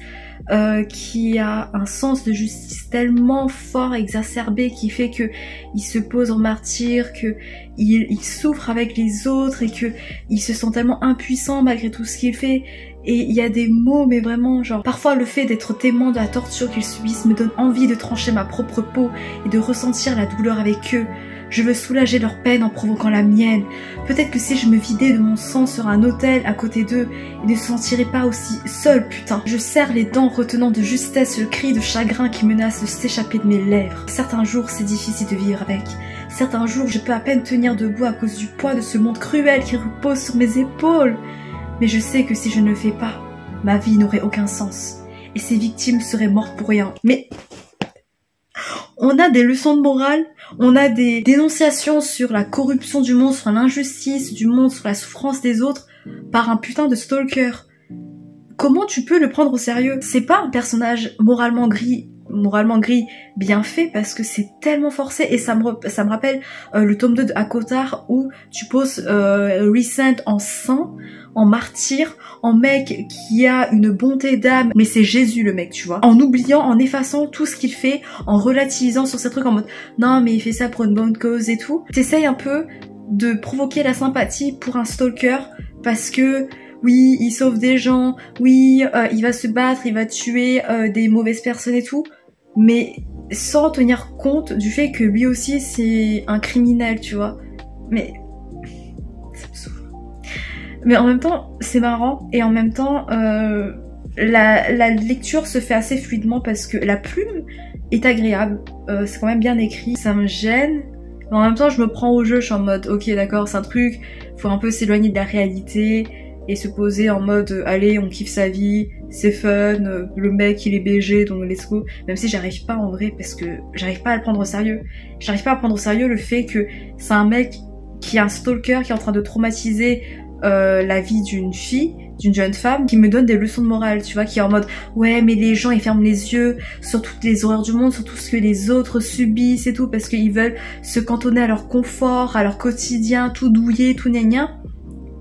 qui a un sens de justice tellement fort, exacerbé, qui fait que il se pose en martyr, que il souffre avec les autres et que il se sent tellement impuissant malgré tout ce qu'il fait. Et il y a des mots, mais vraiment, genre, parfois le fait d'être témoin de la torture qu'ils subissent me donne envie de trancher ma propre peau et de ressentir la douleur avec eux. Je veux soulager leur peine en provoquant la mienne. Peut-être que si je me vidais de mon sang sur un autel à côté d'eux, ils ne se sentiraient pas aussi seuls, putain. Je serre les dents retenant de justesse le cri de chagrin qui menace de s'échapper de mes lèvres. Certains jours, c'est difficile de vivre avec. Certains jours, je peux à peine tenir debout à cause du poids de ce monde cruel qui repose sur mes épaules. Mais je sais que si je ne le fais pas, ma vie n'aurait aucun sens. Et ces victimes seraient mortes pour rien. Mais on a des leçons de morale, on a des dénonciations sur la corruption du monde, sur l'injustice du monde, sur la souffrance des autres, par un putain de stalker. Comment tu peux le prendre au sérieux? C'est pas un personnage moralement gris bien fait parce que c'est tellement forcé et ça me rappelle le tome 2 de Akotar où tu poses Recent en saint, en martyr, en mec qui a une bonté d'âme, mais c'est Jésus le mec, tu vois, en oubliant, en effaçant tout ce qu'il fait, en relativisant sur ces trucs en mode non mais il fait ça pour une bonne cause et tout. T'essayes un peu de provoquer la sympathie pour un stalker parce que oui, il sauve des gens, oui, il va se battre, il va tuer des mauvaises personnes et tout, mais sans tenir compte du fait que lui aussi c'est un criminel, tu vois. Mais ça me souffle. Mais en même temps, c'est marrant, et en même temps, la lecture se fait assez fluidement parce que la plume est agréable, c'est quand même bien écrit, ça me gêne, mais en même temps je me prends au jeu, je suis en mode ok d'accord, c'est un truc, faut un peu s'éloigner de la réalité, et se poser en mode allez on kiffe sa vie, c'est fun, le mec il est BG donc let's go, même si j'arrive pas en vrai parce que j'arrive pas à le prendre au sérieux. J'arrive pas à prendre au sérieux le fait que c'est un mec qui est un stalker qui est en train de traumatiser la vie d'une fille d'une jeune femme qui me donne des leçons de morale, tu vois, qui est en mode ouais mais les gens ils ferment les yeux sur toutes les horreurs du monde, sur tout ce que les autres subissent et tout, parce qu'ils veulent se cantonner à leur confort, à leur quotidien, tout douillet, tout gna.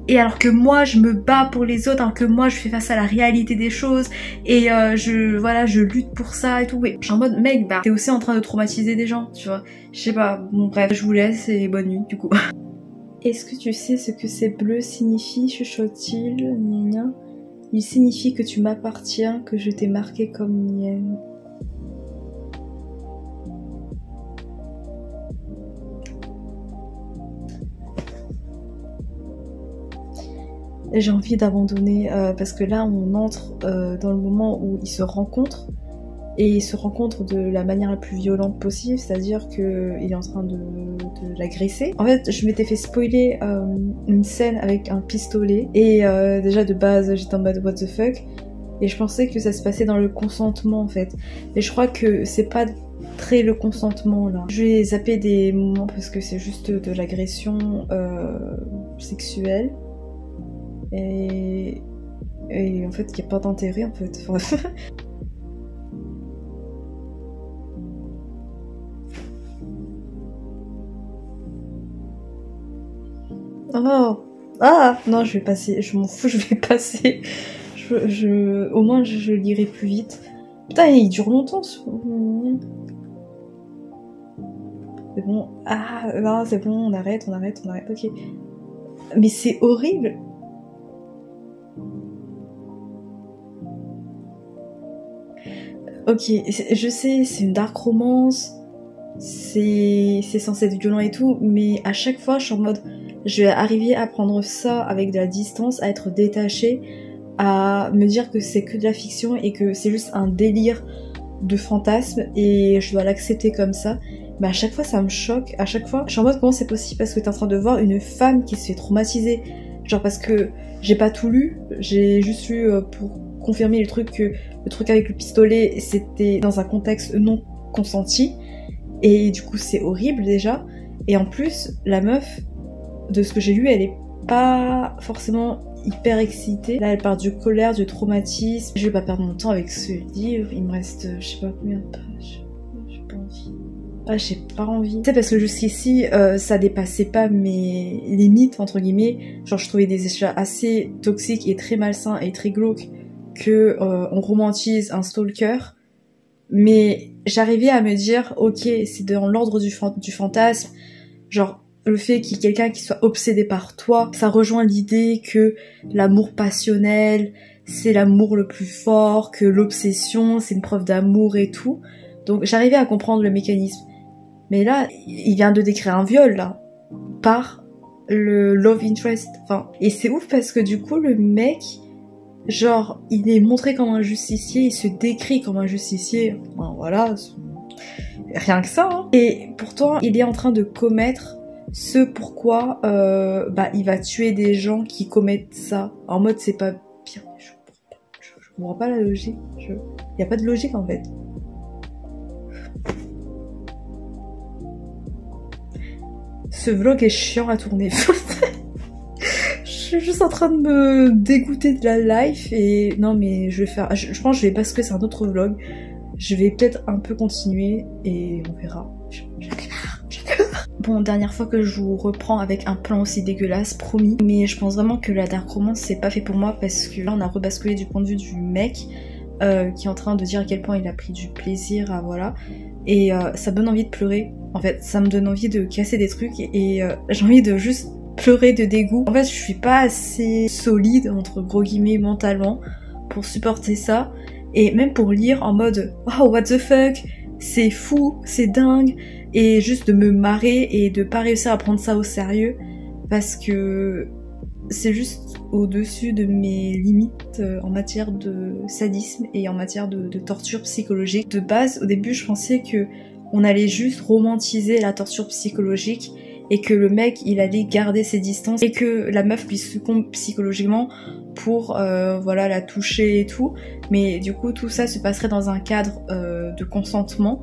Et alors que moi je me bats pour les autres, alors que moi je fais face à la réalité des choses et je lutte pour ça et tout. Oui, je suis en mode mec, bah t'es aussi en train de traumatiser des gens, tu vois. Je sais pas, bon bref, je vous laisse et bonne nuit du coup. Est-ce que tu sais ce que ces bleus signifient, chuchote-t-il, gna. Il signifie que tu m'appartiens, que je t'ai marqué comme mienne. J'ai envie d'abandonner parce que là on entre dans le moment où ils se rencontrent et ils se rencontrent de la manière la plus violente possible, c'est-à-dire qu'il est en train de l'agresser. En fait je m'étais fait spoiler une scène avec un pistolet et déjà de base j'étais en mode what the fuck et je pensais que ça se passait dans le consentement en fait, mais je crois que c'est pas très le consentement là. Je vais zapper des moments parce que c'est juste de l'agression sexuelle. Et en fait, il n'y a pas d'intérêt en fait. Oh ah non, je vais passer. Je m'en fous, je vais passer. Au moins, je lirai plus vite. Putain, il dure longtemps. C'est bon. Ah non, c'est bon. On arrête. Ok. Mais c'est horrible. Ok, je sais, c'est une dark romance, c'est censé être violent et tout, mais à chaque fois je suis en mode, je vais arriver à prendre ça avec de la distance, à être détachée, à me dire que c'est que de la fiction et que c'est juste un délire de fantasme et je dois l'accepter comme ça. Mais à chaque fois ça me choque, à chaque fois je suis en mode comment c'est possible parce que t'es en train de voir une femme qui se fait traumatiser, genre parce que j'ai pas tout lu, j'ai juste lu pour confirmer le truc avec le pistolet c'était dans un contexte non consenti et du coup c'est horrible déjà, et en plus la meuf de ce que j'ai lu elle est pas forcément hyper excitée, là elle part du colère, du traumatisme. Je vais pas perdre mon temps avec ce livre, il me reste je sais pas combien de pages, j'ai pas envie. Ah j'ai pas envie, tu sais parce que jusqu'ici ça dépassait pas mes limites entre guillemets, genre je trouvais des échats assez toxiques et très malsains et très glauques que on romantise un stalker, mais j'arrivais à me dire ok c'est dans l'ordre du fantasme, genre le fait qu'il y ait quelqu'un qui soit obsédé par toi, ça rejoint l'idée que l'amour passionnel c'est l'amour le plus fort, que l'obsession c'est une preuve d'amour et tout, donc j'arrivais à comprendre le mécanisme, mais là il vient de décrire un viol là par le love interest, enfin, et c'est ouf parce que du coup le mec genre, il est montré comme un justicier, il se décrit comme un justicier, enfin, voilà, rien que ça, hein. Et pourtant, il est en train de commettre ce pourquoi il va tuer des gens qui commettent ça. En mode, c'est pas bien, je comprends pas la logique, y a pas de logique en fait. Ce vlog est chiant à tourner. Je suis juste en train de me dégoûter de la life et non mais je pense que je vais basculer sur un autre vlog. Je vais peut-être un peu continuer et on verra. Bon, dernière fois que je vous reprends avec un plan aussi dégueulasse, promis. Mais je pense vraiment que la dark romance c'est pas fait pour moi parce que là on a rebasculé du point de vue du mec qui est en train de dire à quel point il a pris du plaisir à voilà. Et ça me donne envie de pleurer. En fait, ça me donne envie de casser des trucs et j'ai envie de juste pleurer de dégoût. En fait, je suis pas assez solide, entre gros guillemets, mentalement, pour supporter ça. Et même pour lire en mode « Oh, what the fuck ?» c'est fou, c'est dingue. Et juste de me marrer et de pas réussir à prendre ça au sérieux. Parce que c'est juste au-dessus de mes limites en matière de sadisme et en matière de torture psychologique. De base, au début, je pensais que on allait juste romantiser la torture psychologique et que le mec il allait garder ses distances et que la meuf lui succombe psychologiquement pour voilà la toucher et tout, mais du coup tout ça se passerait dans un cadre de consentement,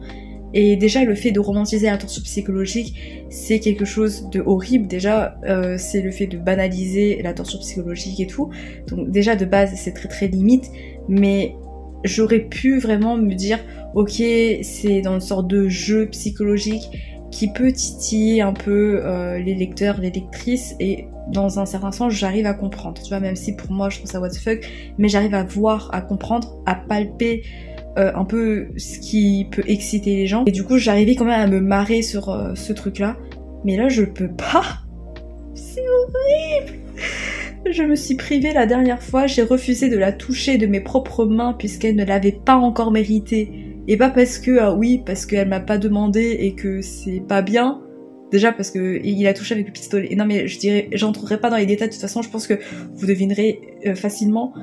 Et déjà le fait de romantiser la torture psychologique, c'est quelque chose de horrible. Déjà c'est le fait de banaliser la torture psychologique et tout. Donc déjà de base c'est très très limite, mais j'aurais pu vraiment me dire ok, c'est dans une sorte de jeu psychologique qui peut titiller un peu les lecteurs, les lectrices, et dans un certain sens j'arrive à comprendre, tu vois, même si pour moi je trouve ça what the fuck, mais j'arrive à voir, à comprendre, à palper un peu ce qui peut exciter les gens, et du coup j'arrivais quand même à me marrer sur ce truc là, mais là je peux pas, c'est horrible. Je me suis privée la dernière fois, j'ai refusé de la toucher de mes propres mains puisqu'elle ne l'avait pas encore méritée, et pas parce que oui, parce qu'elle m'a pas demandé et que c'est pas bien, déjà parce que il a touché avec le pistolet, et non mais j'entrerai pas dans les détails, de toute façon je pense que vous devinerez facilement.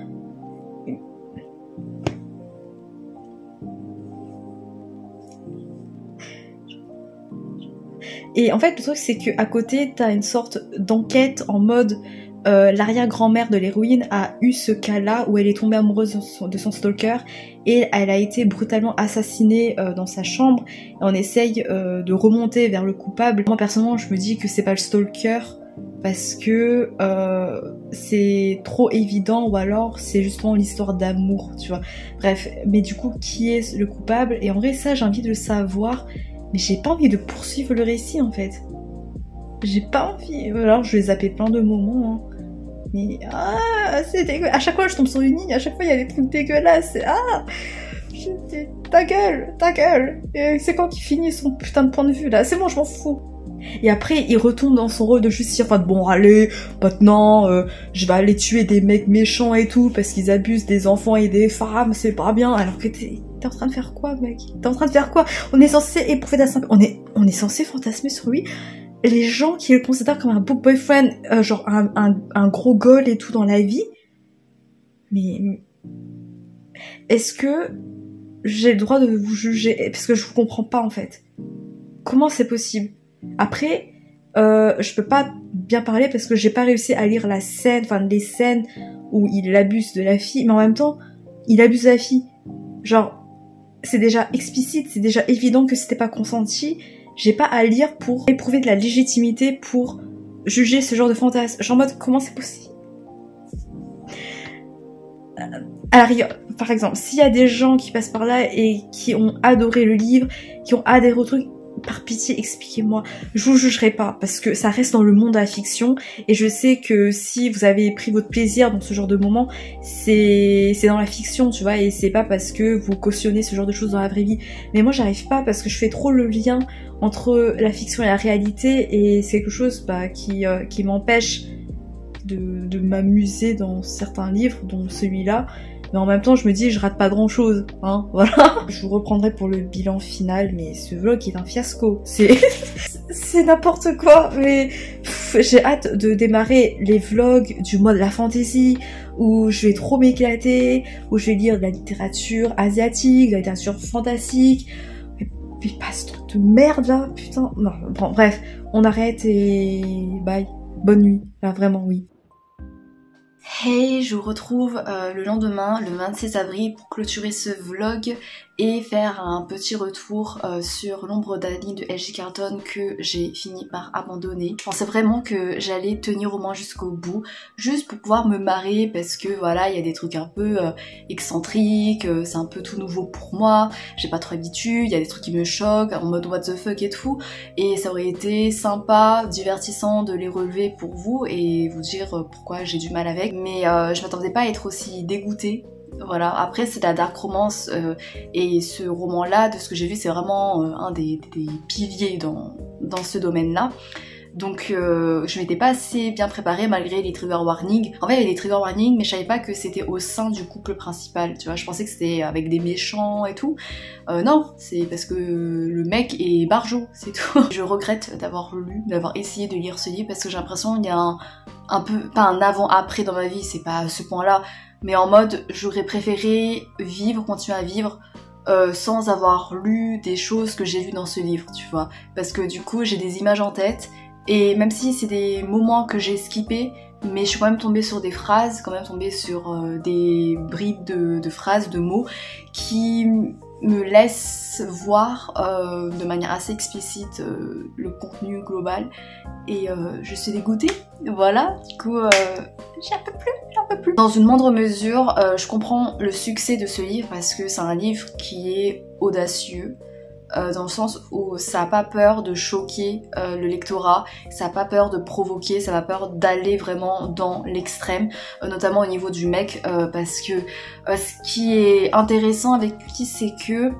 Et en fait le truc c'est que à côté t'as une sorte d'enquête en mode l'arrière-grand-mère de l'héroïne a eu ce cas-là où elle est tombée amoureuse de son stalker et elle a été brutalement assassinée dans sa chambre, et on essaye de remonter vers le coupable. Moi personnellement je me dis que c'est pas le stalker parce que c'est trop évident, ou alors c'est justement l'histoire d'amour, tu vois. Bref, mais du coup qui est le coupable? Et en vrai ça j'ai envie de le savoir, mais j'ai pas envie de poursuivre le récit en fait. J'ai pas envie, alors je vais zapper plein de moments, hein. Mais c'est dégueulasse. À chaque fois je tombe sur une ligne, à chaque fois il y a des trucs dégueulasses. Ta gueule. Et c'est quand qu'il finit son putain de point de vue là? C'est bon, je m'en fous. Et après il retombe dans son rôle de justicier, enfin bon allez, maintenant je vais aller tuer des mecs méchants et tout parce qu'ils abusent des enfants et des femmes, c'est pas bien. Alors que t'es en train de faire quoi, mec? T'es en train de faire quoi? On est censé éprouver de la sympathie, on est censé fantasmer sur lui. Les gens qui le considèrent comme un book boyfriend, genre un gros goal et tout dans la vie, mais est-ce que j'ai le droit de vous juger? Parce que je vous comprends pas en fait. Comment c'est possible? Après, je peux pas bien parler parce que j'ai pas réussi à lire la scène, enfin les scènes où il abuse de la fille, mais en même temps, il abuse de la fille. Genre, c'est déjà explicite, c'est déjà évident que c'était pas consenti. J'ai pas à lire pour éprouver de la légitimité pour juger ce genre de fantasme. Genre en mode, comment c'est possible? À la rigueur, par exemple, s'il y a des gens qui passent par là et qui ont adoré le livre, qui ont adhéré au truc, par pitié, expliquez-moi. Je vous jugerai pas, parce que ça reste dans le monde de la fiction, et je sais que si vous avez pris votre plaisir dans ce genre de moment, c'est dans la fiction, tu vois, et c'est pas parce que vous cautionnez ce genre de choses dans la vraie vie. Mais moi j'arrive pas, parce que je fais trop le lien entre la fiction et la réalité, et c'est quelque chose qui m'empêche de m'amuser dans certains livres, dont celui-là. Mais en même temps, je me dis, je rate pas grand-chose, hein, voilà. Je vous reprendrai pour le bilan final, mais ce vlog est un fiasco. C'est n'importe quoi, mais j'ai hâte de démarrer les vlogs du mois de la fantasy, où je vais trop m'éclater, où je vais lire de la littérature asiatique, de la littérature fantastique. Mais pas ce truc de merde là, putain. Non, bon, bref, on arrête et bye. Bonne nuit, là vraiment oui. Hey, je vous retrouve le lendemain, le 26 avril, pour clôturer ce vlog et faire un petit retour sur l'ombre d'Annie de L.J. Carlton que j'ai fini par abandonner. Je pensais vraiment que j'allais tenir au moins jusqu'au bout, juste pour pouvoir me marrer, parce que voilà, il y a des trucs un peu excentriques, c'est un peu tout nouveau pour moi, j'ai pas trop l'habitude, il y a des trucs qui me choquent, en mode what the fuck et tout, et ça aurait été sympa, divertissant de les relever pour vous et vous dire pourquoi j'ai du mal avec, mais je m'attendais pas à être aussi dégoûtée. Voilà, après c'est de la dark romance et ce roman-là, de ce que j'ai vu, c'est vraiment un des piliers dans ce domaine-là. Donc je m'étais pas assez bien préparée malgré les trigger warnings. En fait il y avait des trigger warnings, mais je savais pas que c'était au sein du couple principal, tu vois. Je pensais que c'était avec des méchants et tout. Non, c'est parce que le mec est barjot, c'est tout. Je regrette d'avoir essayé de lire ce livre, parce que j'ai l'impression qu'il y a un peu, pas un avant-après dans ma vie, c'est pas à ce point-là, mais en mode j'aurais préféré continuer à vivre sans avoir lu des choses que j'ai lues dans ce livre, tu vois. Parce que du coup j'ai des images en tête, et même si c'est des moments que j'ai skippés, mais je suis quand même tombée sur des phrases, quand même tombée sur des bribes de phrases, de mots qui me laisse voir de manière assez explicite le contenu global et je suis dégoûtée, voilà, du coup j'en peux plus. Dans une moindre mesure, je comprends le succès de ce livre parce que c'est un livre qui est audacieux, dans le sens où ça a pas peur de choquer le lectorat, ça a pas peur de provoquer, ça a pas peur d'aller vraiment dans l'extrême, notamment au niveau du mec, parce que ce qui est intéressant avec lui, c'est que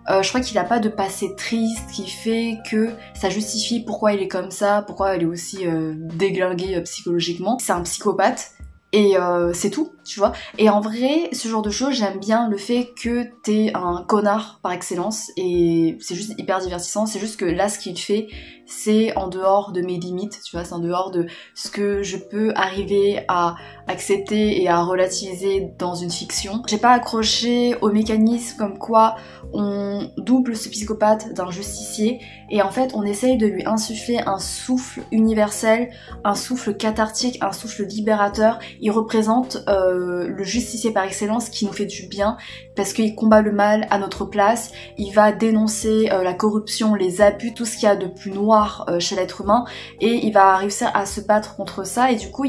je crois qu'il a pas de passé triste qui fait que ça justifie pourquoi il est comme ça, pourquoi il est aussi déglingué psychologiquement. C'est un psychopathe. Et c'est tout, tu vois. Et en vrai, ce genre de choses, j'aime bien le fait que t'es un connard par excellence et c'est juste hyper divertissant. C'est juste que là, ce qu'il fait, c'est en dehors de mes limites, tu vois, c'est en dehors de ce que je peux arriver à accepter et à relativiser dans une fiction. J'ai pas accroché au mécanisme comme quoi on double ce psychopathe d'un justicier et en fait on essaye de lui insuffler un souffle universel, un souffle cathartique, un souffle libérateur. Il représente le justicier par excellence qui nous fait du bien parce qu'il combat le mal à notre place, il va dénoncer la corruption, les abus, tout ce qu'il y a de plus noir chez l'être humain et il va réussir à se battre contre ça et du coup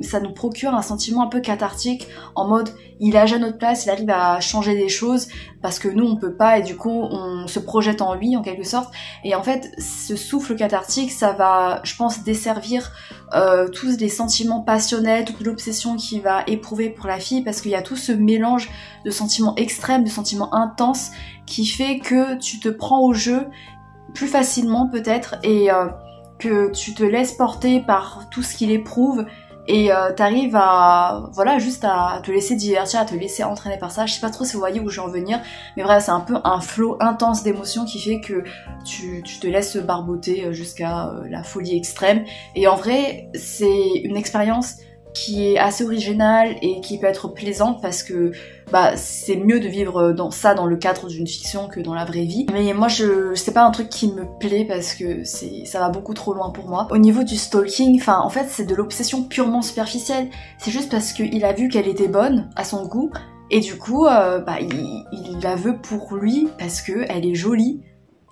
ça nous procure un sentiment un peu cathartique en mode il agit à notre place, il arrive à changer des choses parce que nous on peut pas et du coup on se projette en lui en quelque sorte et en fait ce souffle cathartique ça va je pense desservir tous les sentiments passionnels, toute l'obsession qu'il va éprouver pour la fille parce qu'il y a tout ce mélange de sentiments extrêmes, de sentiments intenses qui fait que tu te prends au jeu plus facilement peut-être et que tu te laisses porter par tout ce qu'il éprouve et t'arrives à voilà juste à te laisser divertir, à te laisser entraîner par ça. Je sais pas trop si vous voyez où je vais en venir, mais bref c'est un peu un flot intense d'émotions qui fait que tu te laisses barboter jusqu'à la folie extrême et en vrai c'est une expérience qui est assez originale et qui peut être plaisante parce que bah c'est mieux de vivre dans le cadre d'une fiction que dans la vraie vie. Mais moi c'est pas un truc qui me plaît parce que ça va beaucoup trop loin pour moi. Au niveau du stalking, enfin en fait c'est de l'obsession purement superficielle. C'est juste parce qu'il a vu qu'elle était bonne à son goût et du coup bah il la veut pour lui parce que elle est jolie.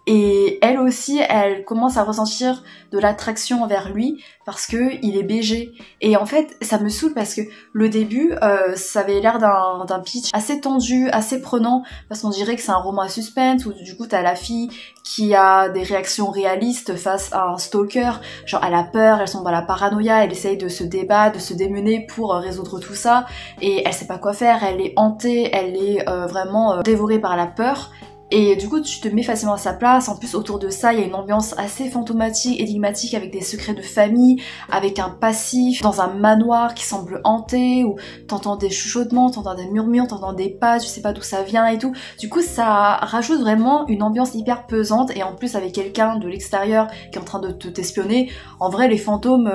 Et elle aussi, elle commence à ressentir de l'attraction envers lui parce que il est BG. Et en fait, ça me saoule parce que le début, ça avait l'air d'un pitch assez tendu, assez prenant, parce qu'on dirait que c'est un roman à suspense où du coup t'as la fille qui a des réactions réalistes face à un stalker, genre elle a peur, elle tombe dans la paranoïa, elle essaye de se débattre, de se démener pour résoudre tout ça, et elle sait pas quoi faire, elle est hantée, elle est vraiment dévorée par la peur. Et du coup tu te mets facilement à sa place, en plus autour de ça il y a une ambiance assez fantomatique, énigmatique avec des secrets de famille, avec un passif dans un manoir qui semble hanté, où t'entends des chuchotements, t'entends des murmures, t'entends des pas, tu sais pas d'où ça vient et tout. Du coup ça rajoute vraiment une ambiance hyper pesante et en plus avec quelqu'un de l'extérieur qui est en train de t'espionner, en vrai les fantômes,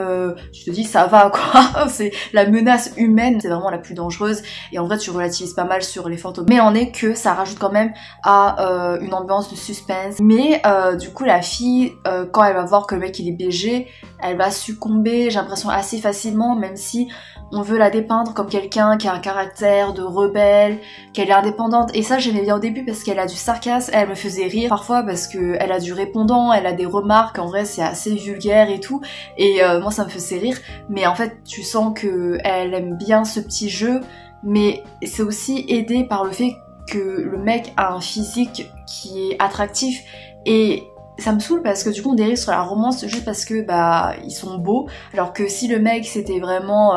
tu te dis ça va quoi, c'est la menace humaine, c'est vraiment la plus dangereuse et en vrai tu relativises pas mal sur les fantômes. Mais en est que ça rajoute quand même à une ambiance de suspense. Mais du coup la fille quand elle va voir que le mec il est BG, elle va succomber, j'ai l'impression assez facilement, même si on veut la dépeindre comme quelqu'un qui a un caractère de rebelle, qu'elle est indépendante, et ça j'aimais bien au début parce qu'elle a du sarcasme, elle me faisait rire parfois parce qu'elle a du répondant, elle a des remarques, en vrai c'est assez vulgaire et tout, et moi ça me faisait rire, mais en fait tu sens que elle aime bien ce petit jeu, mais c'est aussi aidé par le fait que le mec a un physique qui est attractif et ça me saoule parce que du coup on dérive sur la romance juste parce que bah ils sont beaux, alors que si le mec c'était vraiment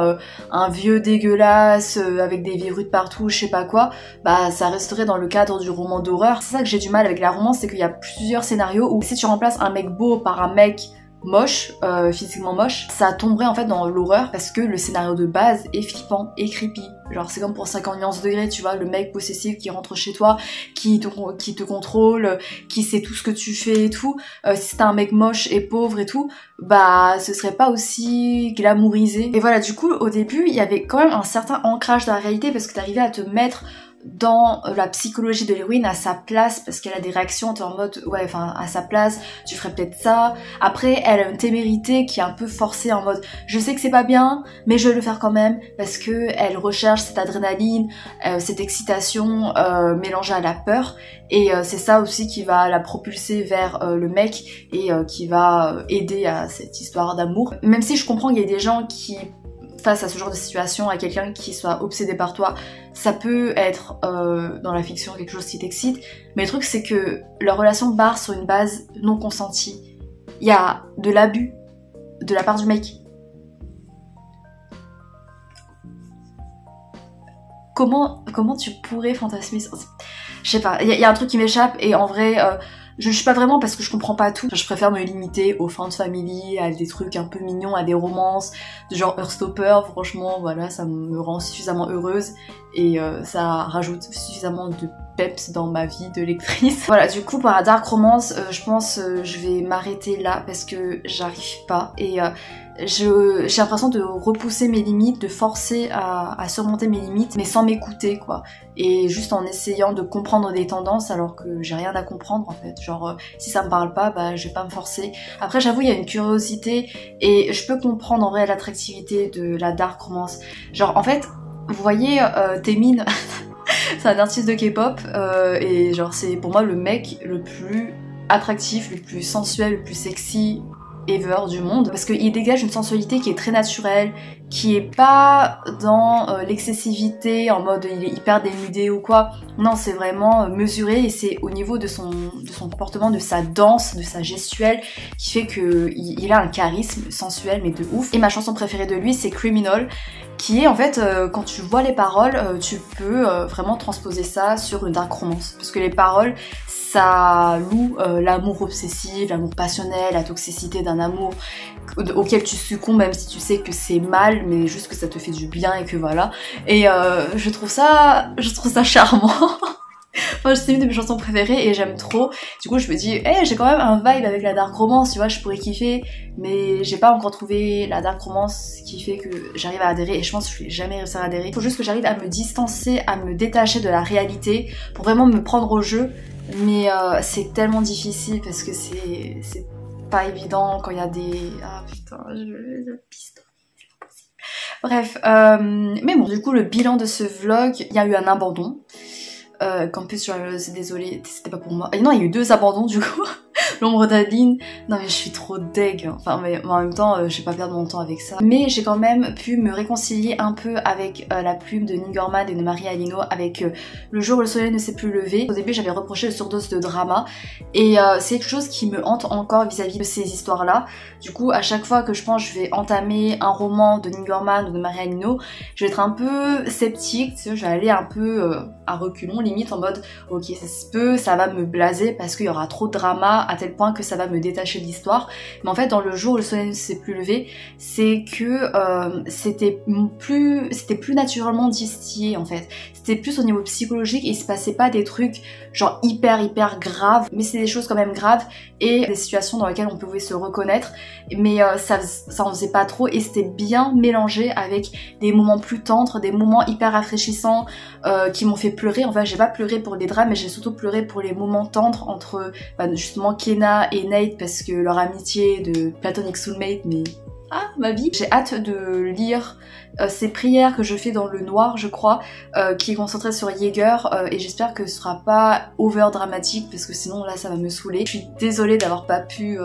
un vieux dégueulasse avec des verrues partout, je sais pas quoi, bah ça resterait dans le cadre du roman d'horreur. C'est ça que j'ai du mal avec la romance, c'est qu'il y a plusieurs scénarios où si tu remplaces un mec beau par un mec moche, physiquement moche, ça tomberait en fait dans l'horreur parce que le scénario de base est flippant et creepy. Genre c'est comme pour 50 nuances degrés, tu vois, le mec possessif qui rentre chez toi, qui te contrôle, qui sait tout ce que tu fais et tout. Si c'était un mec moche et pauvre et tout, bah ce serait pas aussi glamourisé. Et voilà, du coup au début il y avait quand même un certain ancrage dans la réalité parce que t'arrivais à te mettre dans la psychologie de l'héroïne à sa place, parce qu'elle a des réactions, t'es en mode ouais, enfin à sa place tu ferais peut-être ça. Après elle a une témérité qui est un peu forcée, en mode je sais que c'est pas bien mais je vais le faire quand même, parce que elle recherche cette adrénaline, cette excitation mélangée à la peur, et c'est ça aussi qui va la propulser vers le mec, et qui va aider à cette histoire d'amour. Même si je comprends qu'il y a des gens qui, face à ce genre de situation, à quelqu'un qui soit obsédé par toi, ça peut être dans la fiction quelque chose qui t'excite, mais le truc c'est que leur relation part sur une base non consentie. Il y a de l'abus de la part du mec. Comment tu pourrais fantasmer ça? Je sais pas, il y a un truc qui m'échappe, et en vrai je juge pas vraiment parce que je comprends pas tout. Je préfère me limiter aux Friends Family, à des trucs un peu mignons, à des romances de genre Heartstopper. Franchement, voilà, ça me rend suffisamment heureuse, et ça rajoute suffisamment de peps dans ma vie de lectrice. Voilà, du coup, pour la dark romance, je pense je vais m'arrêter là parce que j'arrive pas, et j'ai l'impression de repousser mes limites, de forcer à surmonter mes limites, mais sans m'écouter quoi, et juste en essayant de comprendre des tendances alors que j'ai rien à comprendre en fait. Genre si ça me parle pas, bah je vais pas me forcer. Après j'avoue il y a une curiosité, et je peux comprendre en vrai l'attractivité de la dark romance. Genre en fait, vous voyez Taemin, c'est un artiste de K-pop, et genre c'est pour moi le mec le plus attractif, le plus sensuel, le plus sexy ever du monde, parce qu'il dégage une sensualité qui est très naturelle, qui est pas dans l'excessivité en mode il est hyper dénudé ou quoi. Non, c'est vraiment mesuré, et c'est au niveau de son comportement, de sa danse, de sa gestuelle, qui fait que il a un charisme sensuel mais de ouf. Et ma chanson préférée de lui c'est Criminal, qui est en fait quand tu vois les paroles, tu peux vraiment transposer ça sur une dark romance, parce que les paroles ça loue l'amour obsessif, l'amour passionnel, la toxicité d'un amour auquel tu succombes même si tu sais que c'est mal, mais juste que ça te fait du bien, et que voilà. Et je trouve ça charmant. Enfin, c'est une de mes chansons préférées et j'aime trop. Du coup je me dis hey, j'ai quand même un vibe avec la dark romance, tu vois, je pourrais kiffer, mais j'ai pas encore trouvé la dark romance qui fait que j'arrive à adhérer, et je pense que je vais jamais réussir à adhérer. Il faut juste que j'arrive à me distancer, à me détacher de la réalité pour vraiment me prendre au jeu, mais c'est tellement difficile parce que c'est pas évident quand il y a des... Ah putain, je piste. Bref, mais bon, du coup le bilan de ce vlog, il y a eu un abandon. Campus Joyeuse, désolée, c'était pas pour moi. Et non, il y a eu 2 abandons du coup. L'ombre d'Adeline, non mais je suis trop deg. Enfin, mais en même temps, je vais pas perdre mon temps avec ça. Mais j'ai quand même pu me réconcilier un peu avec la plume de Neil Gaiman et de Marie Alino, avec Le jour où le soleil ne s'est plus levé. Au début, j'avais reproché le surdose de drama, et c'est quelque chose qui me hante encore vis-à-vis de ces histoires-là. Du coup, à chaque fois que je pense que je vais entamer un roman de Neil Gaiman ou de Marie Alino, je vais être un peu sceptique, tu sais, je vais aller un peu à reculons, limite en mode ok, ça se peut, ça va me blaser parce qu'il y aura trop de drama à tel point que ça va me détacher de l'histoire. Mais en fait, dans Le jour où le soleil ne s'est plus levé, c'est que c'était plus naturellement distillé en fait. C'était plus au niveau psychologique, et il se passait pas des trucs genre hyper graves, mais c'est des choses quand même graves, et des situations dans lesquelles on pouvait se reconnaître, mais ça en faisait pas trop, et c'était bien mélangé avec des moments plus tendres, des moments hyper rafraîchissants qui m'ont fait pleurer. Enfin, j'ai pas pleuré pour les drames, mais j'ai surtout pleuré pour les moments tendres entre justement Kenna et Nate, parce que leur amitié de platonic soulmate, mais ah, ma vie. J'ai hâte de lire ces prières que je fais dans le noir, je crois, qui est concentré sur Jaeger, et j'espère que ce sera pas over dramatique, parce que sinon là ça va me saouler. Je suis désolée d'avoir pas pu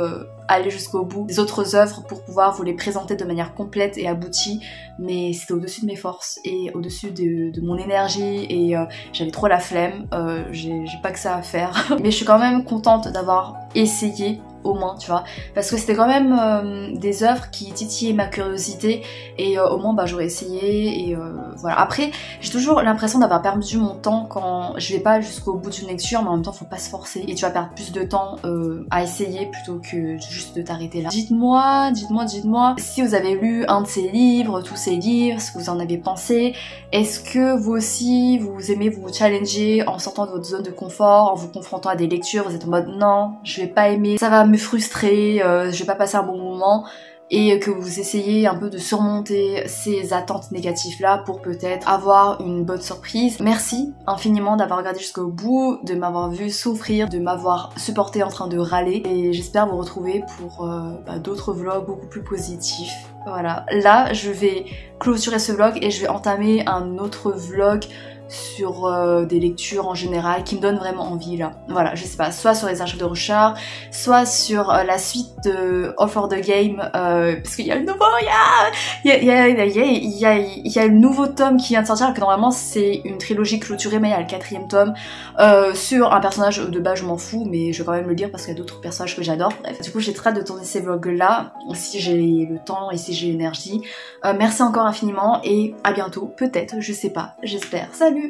aller jusqu'au bout des autres œuvres pour pouvoir vous les présenter de manière complète et aboutie, mais c'était au-dessus de mes forces et au-dessus de mon énergie, et j'avais trop la flemme, j'ai pas que ça à faire. Mais je suis quand même contente d'avoir essayé, au moins, tu vois, parce que c'était quand même des œuvres qui titillaient ma curiosité, et au moins bah j'aurais essayé, et voilà. Après j'ai toujours l'impression d'avoir perdu mon temps quand je vais pas jusqu'au bout d'une lecture, mais en même temps faut pas se forcer, et tu vas perdre plus de temps à essayer plutôt que juste de t'arrêter là. Dites-moi si vous avez lu un de ces livres, tous ces livres, ce que vous en avez pensé. Est-ce que vous aussi vous aimez vous challenger en sortant de votre zone de confort, en vous confrontant à des lectures, vous êtes en mode non, je vais pas aimer, ça va me frustrer, je vais pas passer un bon moment. et que vous essayez un peu de surmonter ces attentes négatives là pour peut-être avoir une bonne surprise. Merci infiniment d'avoir regardé jusqu'au bout, de m'avoir vu souffrir, de m'avoir supporté en train de râler, et j'espère vous retrouver pour d'autres vlogs beaucoup plus positifs. Voilà, là je vais clôturer ce vlog et je vais entamer un autre vlog sur des lectures en général qui me donnent vraiment envie là. Voilà, je sais pas, soit sur les archives de Rochard, soit sur la suite de All for the Game, parce qu'il y a le nouveau, il y a le nouveau tome qui vient de sortir, que normalement c'est une trilogie clôturée, mais il y a le 4e tome sur un personnage de base, je m'en fous, mais je vais quand même le lire parce qu'il y a d'autres personnages que j'adore. Bref, du coup j'ai très hâte de tourner ces vlogs là, si j'ai le temps et si j'ai l'énergie. Merci encore infiniment et à bientôt, peut-être, je sais pas, j'espère. Salut!